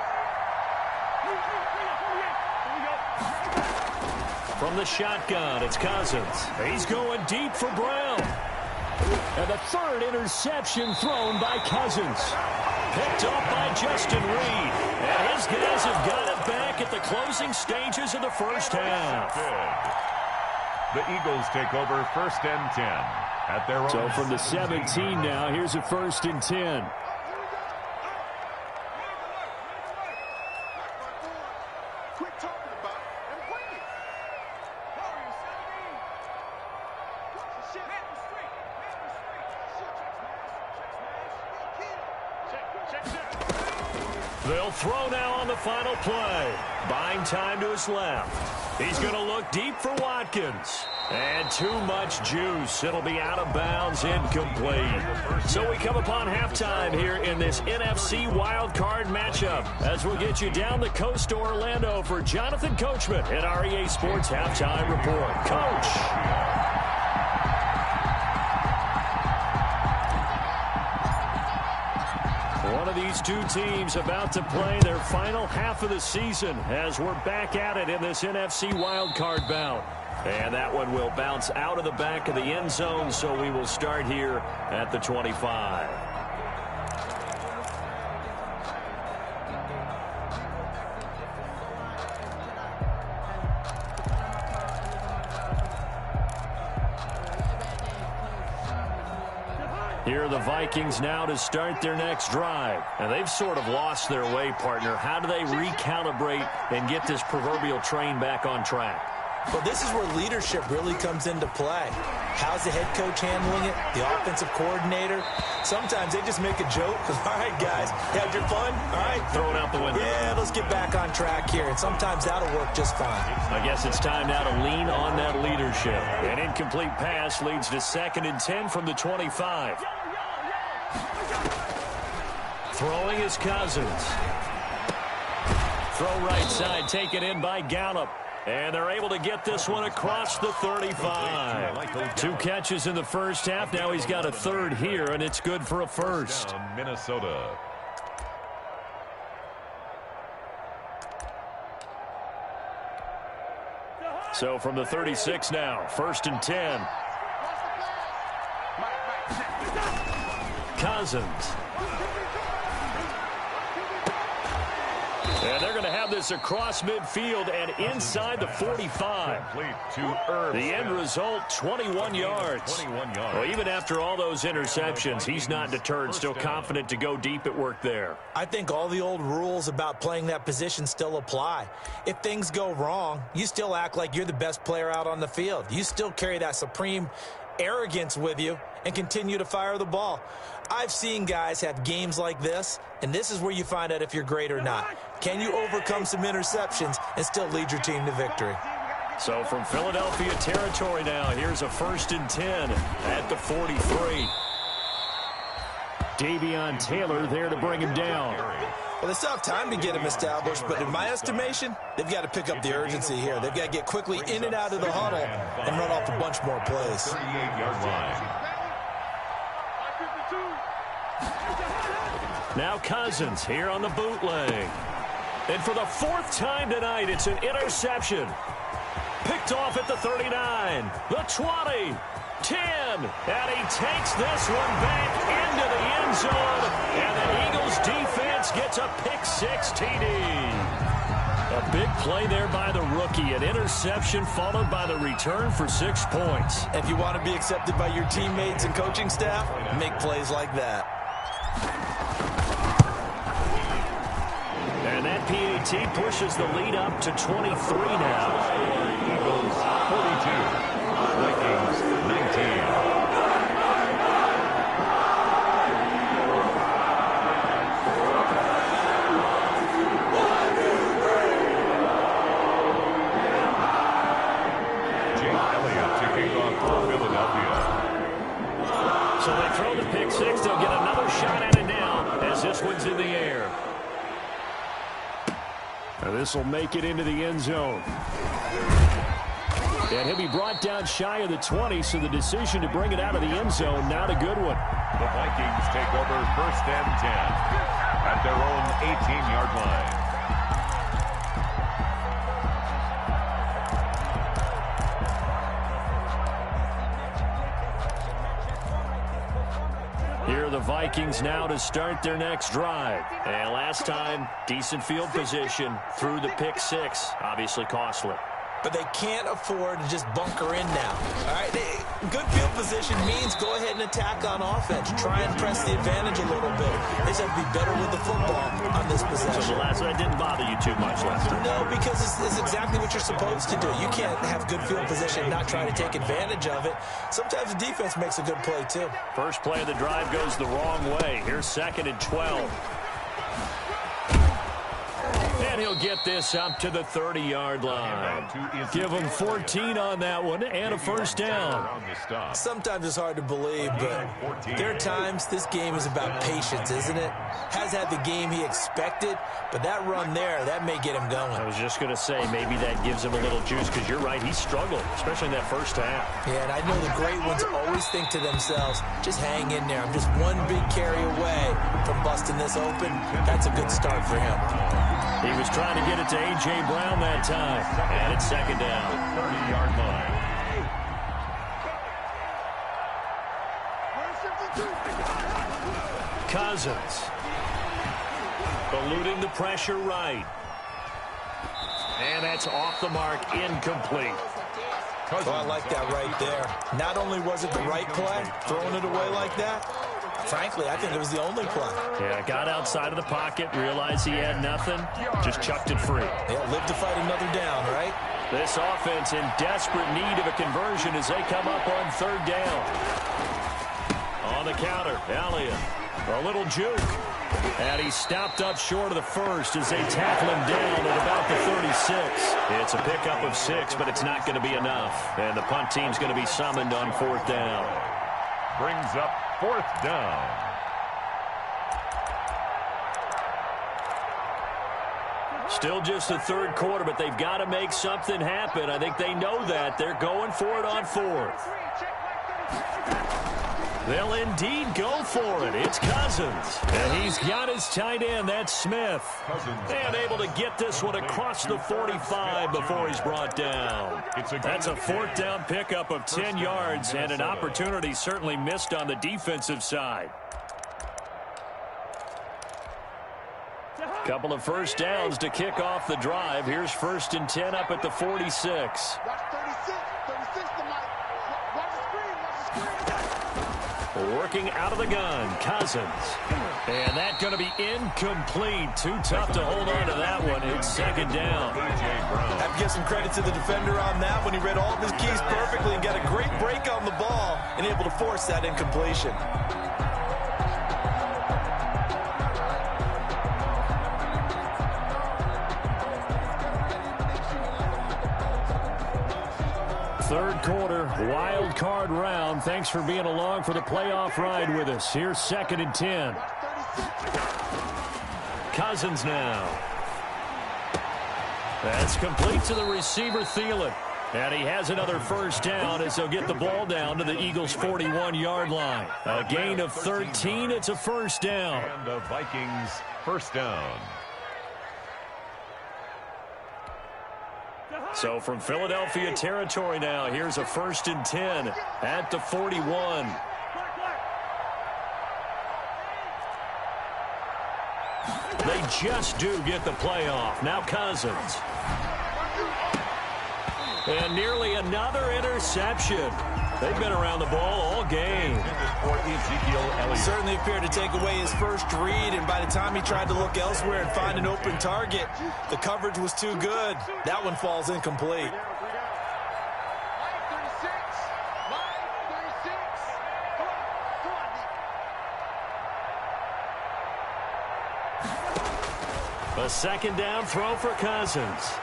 From the shotgun, it's Cousins. He's going deep for Brown. And the 3rd interception thrown by Cousins. Picked up by Justin Reed. And his guys have got it back at the closing stages of the first half. The Eagles take over 1st and 10 at their own. So from the 17 now, here's a 1st and 10. They'll throw now on the final play. Buying time to his left. He's going to look deep for Watkins. And too much juice. It'll be out of bounds, incomplete. So we come upon halftime here in this NFC wildcard matchup as we'll get you down the coast to Orlando for Jonathan Coachman at our EA Sports Halftime Report. Coach. One of these two teams about to play their final half of the season as we're back at it in this NFC wildcard bout. And that one will bounce out of the back of the end zone, so we will start here at the 25. Here are the Vikings now to start their next drive. And they've sort of lost their way, partner. How do they recalibrate and get this proverbial train back on track? Well, this is where leadership really comes into play. How's the head coach handling it? The offensive coordinator? Sometimes they just make a joke. All right, guys, had your fun? All right. Throw it out the window. Yeah, let's get back on track here. And sometimes that'll work just fine. I guess it's time now to lean on that leadership. An incomplete pass leads to 2nd and 10 from the 25. Throwing is Cousins. Throw right side, taken in by Gallup. And they're able to get this one across the 35. 2 catches in the first half. Now he's got a 3rd here, and it's good for a 1st. Minnesota. So from the 36 now, 1st and 10. Cousins. And they're going to have this across midfield and inside the 45. The end result, 21 yards. 21 yards. Well, even after all those interceptions, he's not deterred, still confident to go deep at work there. I think all the old rules about playing that position still apply. If things go wrong, you still act like you're the best player out on the field. You still carry that supreme arrogance with you and continue to fire the ball. I've seen guys have games like this, and this is where you find out if you're great or not. Can you overcome some interceptions and still lead your team to victory? So from Philadelphia territory now, here's a 1st and 10 at the 43. Davion Taylor there to bring him down. Well, they still have time to get him established, but in my estimation, they've got to pick up the urgency here. They've got to get quickly in and out of the huddle and run off a bunch more plays. 38-yard line. Now Cousins here on the bootleg. And for the 4th time tonight, it's an interception. Picked off at the 39, the 20, 10. And he takes this one back into the end zone. And the Eagles defense gets a pick-6 TD. A big play there by the rookie. An interception followed by the return for 6 points. If you want to be accepted by your teammates and coaching staff, make plays like that. And that PAT pushes the lead up to 23 now. Eagles 42, Vikings 19. Jake Elliott to kick off for Philadelphia. So they throw the pick-6. They'll get another shot at it now as this one's in the air. Now this will make it into the end zone. And he'll be brought down shy of the 20, so the decision to bring it out of the end zone, not a good one. The Vikings take over 1st and 10 at their own 18-yard line. Here are the Vikings now to start their next drive. And last time, decent field position through the pick-6. Obviously costly. But they can't afford to just bunker in now. All right, good field position means go ahead and attack on offense. Try and press the advantage a little bit. They just have to be better with the football on this possession. So that didn't bother you too much last time? No, because it's exactly what you're supposed to do. You can't have good field position and not try to take advantage of it. Sometimes the defense makes a good play, too. First play of the drive goes the wrong way. Here's 2nd and 12. And he'll get this up to the 30-yard line. Give him 14 on that one and a 1st down. Sometimes it's hard to believe, but there are times this game is about patience, isn't it? Has had the game he expected, but that run there, that may get him going. I was just going to say, maybe that gives him a little juice, because you're right, he struggled, especially in that 1st half. Yeah, and I know the great ones always think to themselves, just hang in there. I'm just one big carry away from busting this open. That's a good start for him. He was trying to get it to A.J. Brown that time. And it's 2nd down. 30-yard line. Cousins. Eluding the pressure right. And that's off the mark, incomplete. Well, I like that right there. Not only was it the right play, throwing it away like that, frankly, I think it was the only play. Yeah, got outside of the pocket, realized he had nothing, just chucked it free. Yeah, live to fight another down, right? This offense in desperate need of a conversion as they come up on 3rd down. On the counter, Elliott, a little juke. And he stopped up short of the 1st as they tackle him down at about the 36. It's a pickup of 6, but it's not going to be enough. And the punt team's going to be summoned on 4th down. Brings up 4th down. Still just the 3rd quarter, but they've got to make something happen. I think they know that. They're going for it on 4th. They'll indeed go for it. It's Cousins. And he's got his tight end. That's Smith. And able to get this one across the 45 before he's brought down. That's a 4th down pickup of 10 yards and an opportunity certainly missed on the defensive side. Couple of first downs to kick off the drive. Here's 1st and 10 up at the 46. Watch 36. 36 to Mike. Watch the screen. Watch the screen. Working out of the gun, Cousins. And that's going to be incomplete. Too tough to hold on to that one. It's 2nd down. Have to give some credit to the defender on that when he read all of his keys perfectly and got a great break on the ball and able to force that incompletion. Third quarter, wild card round. Thanks for being along for the playoff ride with us. Here's 2nd and 10. Cousins now. That's complete to the receiver, Thielen. And he has another first down as they'll get the ball down to the Eagles' 41-yard line. A gain of 13. It's a first down. And the Vikings first down. So from Philadelphia territory now, here's a 1st and 10 at the 41. They just do get the playoff. Now Cousins. And nearly another interception. They've been around the ball all game. Certainly appeared to take away his first read, and by the time he tried to look elsewhere and find an open target, the coverage was too good. That one falls incomplete. A 2nd down throw for Cousins.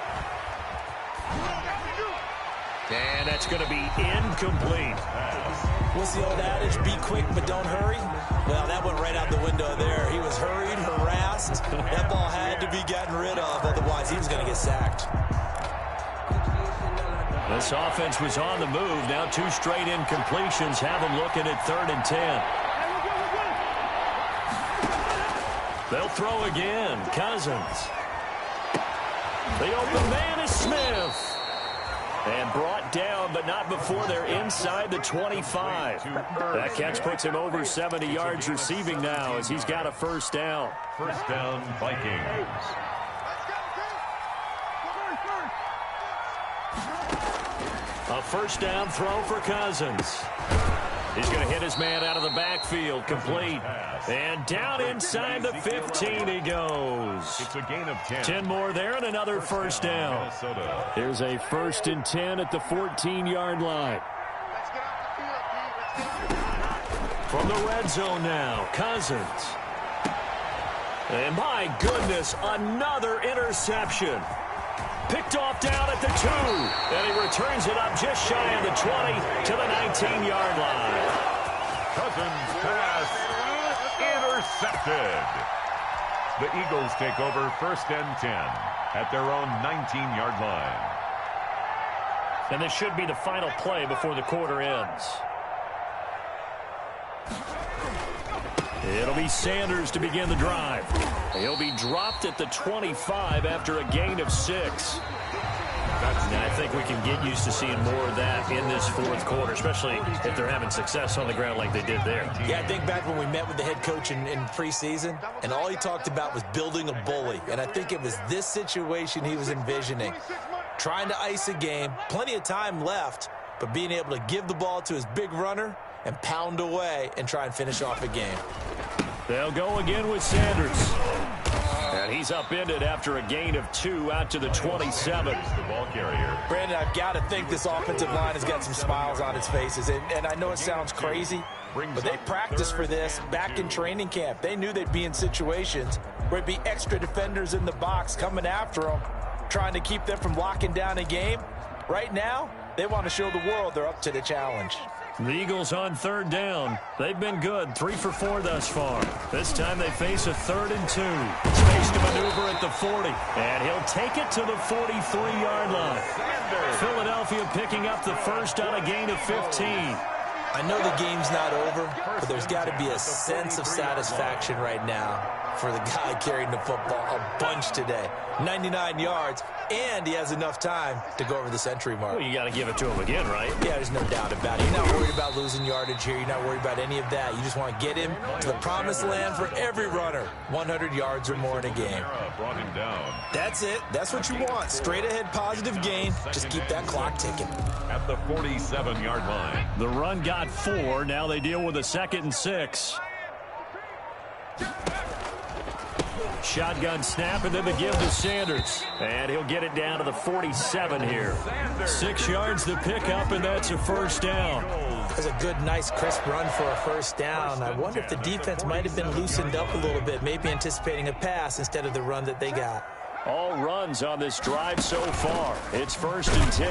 And that's going to be incomplete. What's the old adage? Be quick, but don't hurry. Well, that went right out the window there. He was hurried, harassed. That ball had to be gotten rid of. Otherwise, he was going to get sacked. This offense was on the move. Now 2 straight incompletions have them looking at 3rd and 10. They'll throw again. Cousins. The open man is Smith. And brought down, but not before they're inside the 25. That catch puts him over 70 yards receiving now as he's got a first down. First down, Vikings. A first down throw for Cousins. He's going to hit his man out of the backfield, complete. And down inside the 15 he goes. It's a gain of 10. 10 more there and another first down. Here's a 1st and 10 at the 14-yard line. From the red zone now, Cousins. And my goodness, another interception. Picked off down at the 2. And he returns it up just shy of the 20 to the 19-yard line. Cousins pass intercepted. The Eagles take over 1st and 10 at their own 19-yard line. And this should be the final play before the quarter ends. It'll be Sanders to begin the drive. He'll be dropped at the 25 after a gain of 6. And I think we can get used to seeing more of that in this 4th quarter, especially if they're having success on the ground like they did there. Yeah, I think back when we met with the head coach in preseason, and all he talked about was building a bully. And I think it was this situation he was envisioning. Trying to ice a game, plenty of time left, but being able to give the ball to his big runner and pound away and try and finish off a game. They'll go again with Sanders. And he's upended after a gain of 2 out to the 27. The ball carrier. Brandon, I've got to think this offensive line has got some smiles on its faces. And I know it sounds crazy, but they practiced for this back in training camp. They knew they'd be in situations where it'd be extra defenders in the box coming after them, trying to keep them from locking down a game. Right now, they want to show the world they're up to the challenge. The Eagles on 3rd down. They've been good, 3 for 4 thus far. This time they face a 3rd and 2. Space to maneuver at the 40. And he'll take it to the 43-yard line. Philadelphia picking up the first on a gain of 15. I know the game's not over, but there's got to be a sense of satisfaction right now for the guy carrying the football a bunch today. 99 yards, and he has enough time to go over the century mark. Well, you got to give it to him again, right? Yeah, there's no doubt about it. You're not worried about losing yardage here. You're not worried about any of that. You just want to get him to the promised land for every runner. 100 yards or more in a game. Brought him down. That's it. That's what you want. Straight ahead positive gain. Just keep that clock ticking. At the 47-yard line. The run got 4. Now they deal with a 2nd and 6. Shotgun snap, and then the give to Sanders. And he'll get it down to the 47 here. 6 yards the pickup, and that's a first down. That's a good, nice, crisp run for a first down. I wonder if the defense might have been loosened up a little bit, maybe anticipating a pass instead of the run that they got. All runs on this drive so far. It's 1st and 10.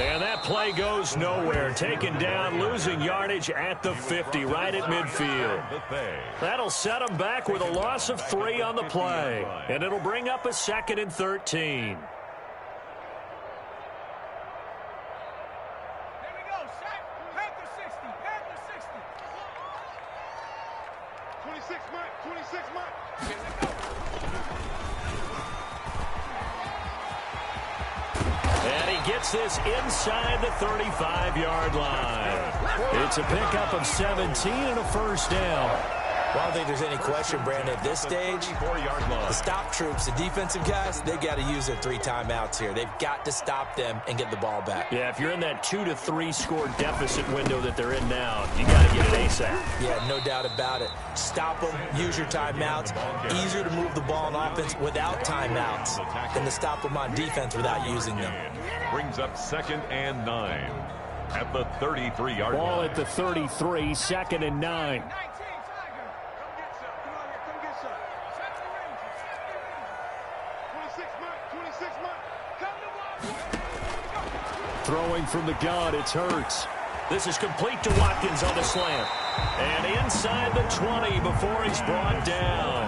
And that play goes nowhere. Taken down, losing yardage at the 50, right at midfield. That'll set them back with a loss of 3 on the play. And it'll bring up a 2nd and 13. Gets this inside the 35-yard line. It's a pickup of 17 and a first down. Well, I don't think there's any question, Brandon, at this stage, the stop troops, the defensive guys, they got to use their 3 timeouts here. They've got to stop them and get the ball back. Yeah, if you're in that 2 to 3 score deficit window that they're in now, you got to get it ASAP. Yeah, no doubt about it. Stop them, use your timeouts. Easier to move the ball on offense without timeouts than to stop them on defense without using them. Brings up 2nd and 9 at the 33-yard line. Ball at the 33, 2nd and 9. Throwing from the gun, it's Hurts. This is complete to Watkins on the slant. And inside the 20 before he's brought down.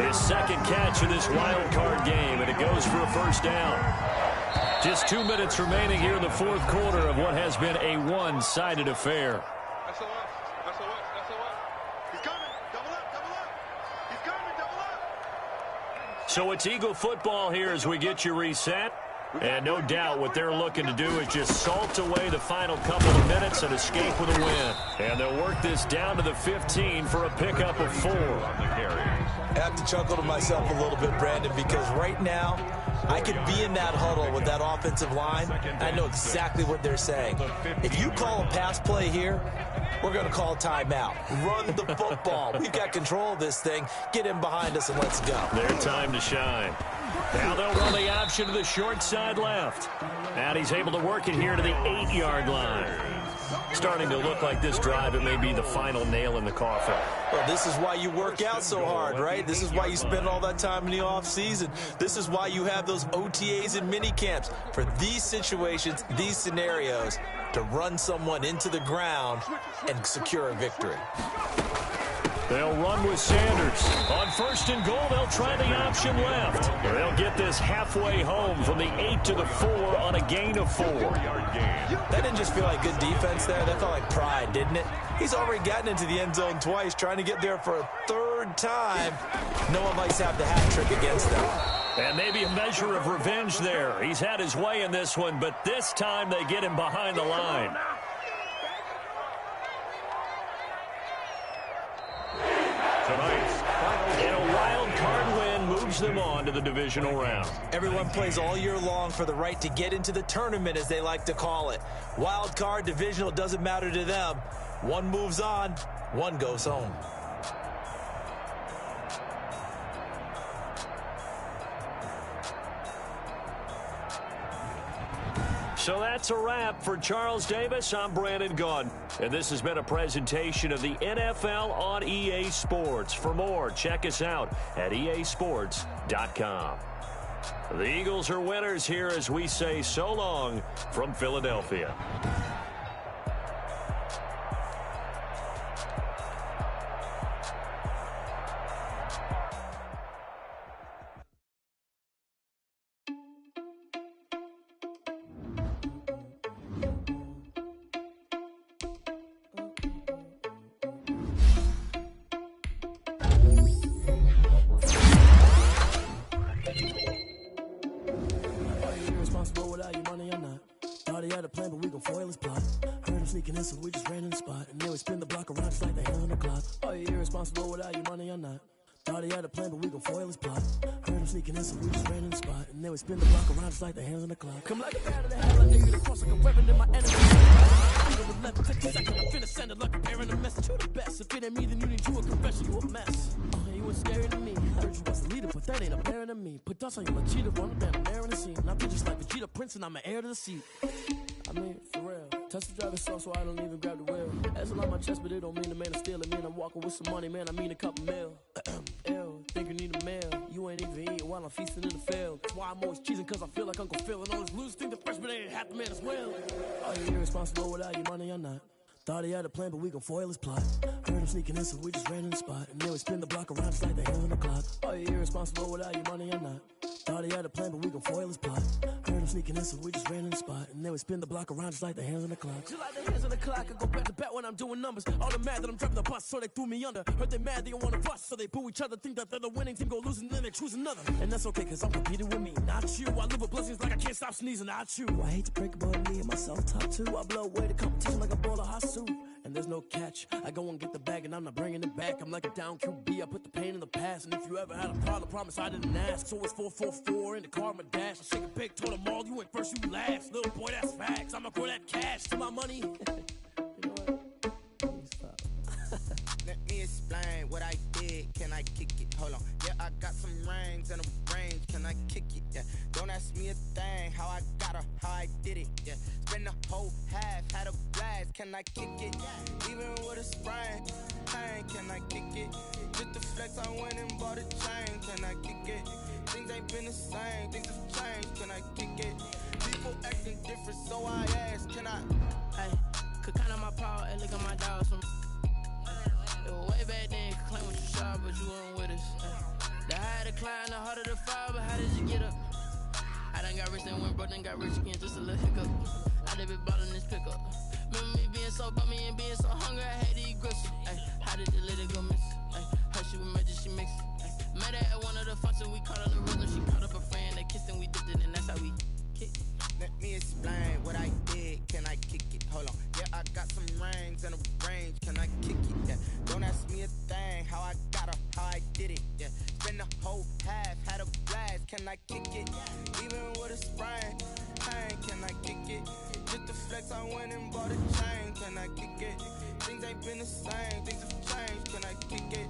His 2nd catch of this wild card game, and it goes for a first down. Just 2 minutes remaining here in the 4th quarter of what has been a one-sided affair. SOS. He's coming. Double up. He's coming. Double up. So it's Eagle football here as we get you reset. And no doubt what they're looking to do is just salt away the final couple of minutes and escape with a win. And they'll work this down to the 15 for a pickup of 4. I have to chuckle to myself a little bit, Brandon, because right now I could be in that huddle with that offensive line. I know exactly what they're saying. If you call a pass play here, we're going to call a timeout. Run the football. We've got control of this thing. Get him behind us and let's go. Their time to shine. Now they'll run the option to the short side left. And he's able to work it here to the 8-yard line. Starting to look like this drive, it may be the final nail in the coffin. Well, this is why you work out so hard, right? This is why you spend all that time in the offseason. This is why you have those OTAs and mini camps for these situations, these scenarios, to run someone into the ground and secure a victory. They'll run with Sanders. On 1st and goal, they'll try the option left. They'll get this halfway home from the 8 to the 4 on a gain of 4. That didn't just feel like good defense there. That felt like pride, didn't it? He's already gotten into the end zone twice, trying to get there for a 3rd time. No one likes to have the hat trick against them. And maybe a measure of revenge there. He's had his way in this one, but this time they get him behind the line. And a wild card win moves them on to the divisional round. Everyone plays all year long for the right to get into the tournament, as they like to call it. Wild card, divisional, doesn't matter to them. One moves on, one goes home. So that's a wrap for Charles Davis. I'm Brandon Gaudin, and this has been a presentation of the NFL on EA Sports. For more, check us out at easports.com. The Eagles are winners here as we say so long from Philadelphia. Okay. spot, and then we spin the block around just like the hands on the clock. Are you irresponsible without your money or not? Thought he had a plan, but we gon' foil his plot. Heard him sneaking in, so we just ran in the spot, and then we spin the block around just like the hands on the clock. Come like a bat of the hell, I nigga the cross like a reverend in my enemy. I'm 11, 50 seconds, I'm finna send it like a bearing a message. You the best. If it ain't me, then you need you a confession. You a mess. You was scary to me. I heard you was a leader, but that ain't apparent to me. Put dust on you, a cheater, run a damn air in the scene. I think just like Vegeta Prince, and I'm an heir to the seat. I mean, for real. Touch the driver's slow, so I don't even grab the wheel. That's a lot on my chest, but it don't mean the man is stealing. Mean I'm walking with some money, man. I mean a couple mil. Ew, think you need a meal. You ain't even eating while I'm feasting in the field. That's why I'm always cheesing, cause I feel like Uncle Phil. And all those losers think the freshman ain't half the man as well. Are you irresponsible without your money or not? Thought he had a plan, but we gon' foil his plot. Heard him sneaking in, so we just ran in the spot, and then we spin the block around just like the hands on the clock. Are you irresponsible without your money or not? Thought he had a plan, but we gon' foil his plot. Heard him sneaking in, so we just ran in the spot, and then we spin the block around just like the hands on the clock. Just like the hands on the clock, I go back to back when I'm doing numbers. All the mad that I'm driving the bus, so they threw me under. Heard they mad, they don't wanna bust, so they boo each other. Think that they're the winning team, go losing, then they choose another. And that's okay, cause I'm competing with me, not you. I live with blessings like I can't stop sneezing, not you. I hate to break about me and myself top two. I blow away the competition like a ball of hot soup. And there's no catch. I go and get the bag and I'm not bringing it back. I'm like a down QB, I put the pain in the past. And if you ever had a problem, promise I didn't ask. So it's 444 in the car, my dash. I shake a big, told them all, you ain't first, you last. Little boy, that's facts. I'ma grow that cash to my money. You know what? Please stop. Let me explain what I did. Can I kick it? Hold on. Yeah, I got some rings and a range. Can I kick it? Yeah. Don't ask me a thing. How I got her, how I did it. Yeah. Spend the whole half, had a blast. Can I kick it? Even with a sprain. Hey, can I kick it? Just the flex, I went and bought a chain. Can I kick it? Things ain't been the same. Things have changed. Can I kick it? People acting different, so I ask. Can I? Hey, could count on my power and look at my dogs from. It was way back then, could claim what you saw, but you weren't with us. The higher the climb, the harder the fall, but how did you get up? I done got rich, then went broke, then got rich again, just a little hiccup. I done been ballin' this pickup. Remember me being so bummy and being so hungry, I had to eat gristle. Ay, how did the little go miss? Ay, her she was magic, she mixed. Met her at one of the functions, we caught her the rhythm, she caught up a friend, they kissed and we dipped it, and that's how we kicked. Let me explain what I did. Can I kick it? Hold on. Yeah, I got some rings and a range. Can I kick it? Yeah. Don't ask me a thing. How I got her, how I did it. Yeah. Spend the whole half, had a blast. Can I kick it? Even with a sprain. Hey, can I kick it? Just the flex, I went and bought a chain. Can I kick it? Things ain't been the same. Things have changed. Can I kick it?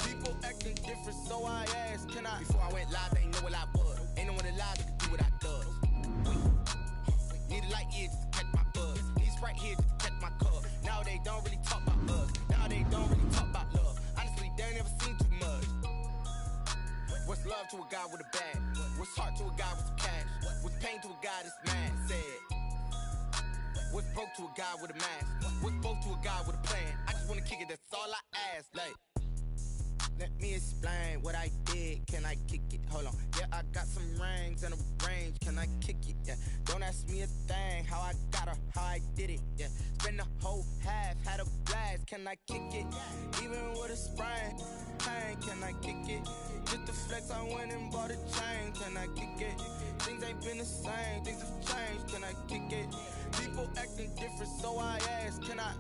People acting different, so I asked. Can I? Before I went live, they ain't know what I was. Ain't no one alive that could do what I does. Need a light year just to catch my buzz. These right here just to catch my cup. Now they don't really talk about us. Now they don't really talk about love. Honestly, they ain't never seen too much. What's love to a guy with a bag? What's heart to a guy with some cash? What's pain to a guy that's mad? Said. What's broke to a guy with a mask? What's both to a guy with a plan? I just wanna kick it, that's all I ask. Like, let me explain what I did. Can I kick it? Hold on. Yeah, I got some rings and a range. Can I kick it? Yeah. Don't ask me a thing. How I got her, how I did it. Yeah. Spend the whole half, had a blast. Can I kick it? Even with a sprain. Hey, can I kick it? Just the flex, I went and bought a chain. Can I kick it? Things ain't been the same. Things have changed. Can I kick it? People acting different, so I ask. Can I?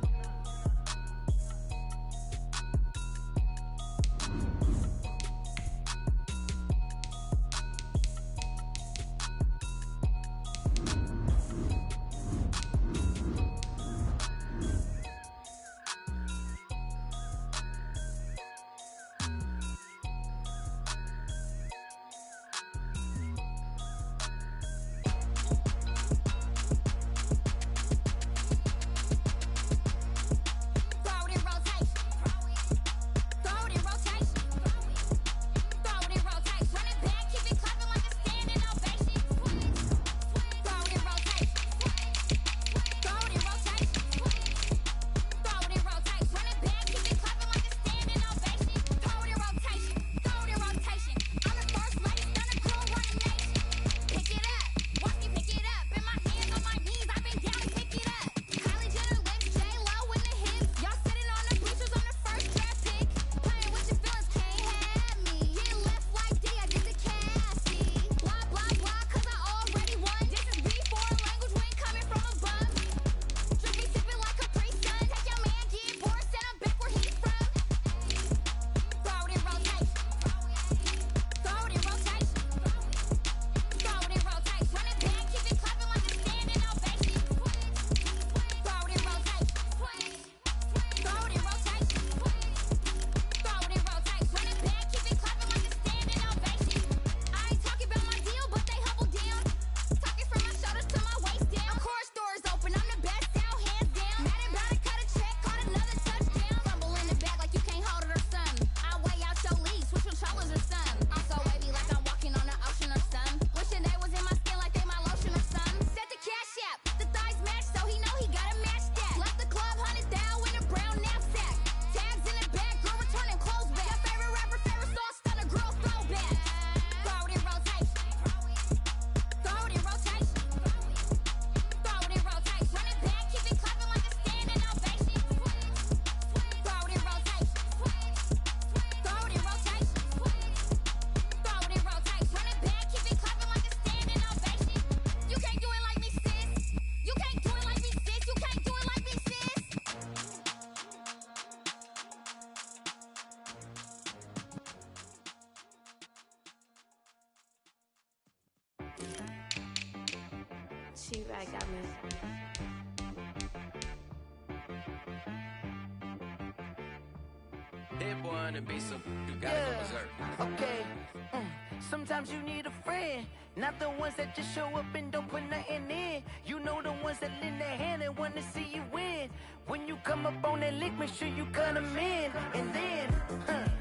me back, got me. That boy on the beat, so you gotta go berserk. Okay. Sometimes you need a friend, not the ones that just show up and don't put nothing in. You know the ones that lend their hand and want to see you win. When you come up on that lick, make sure you cut them in. And then,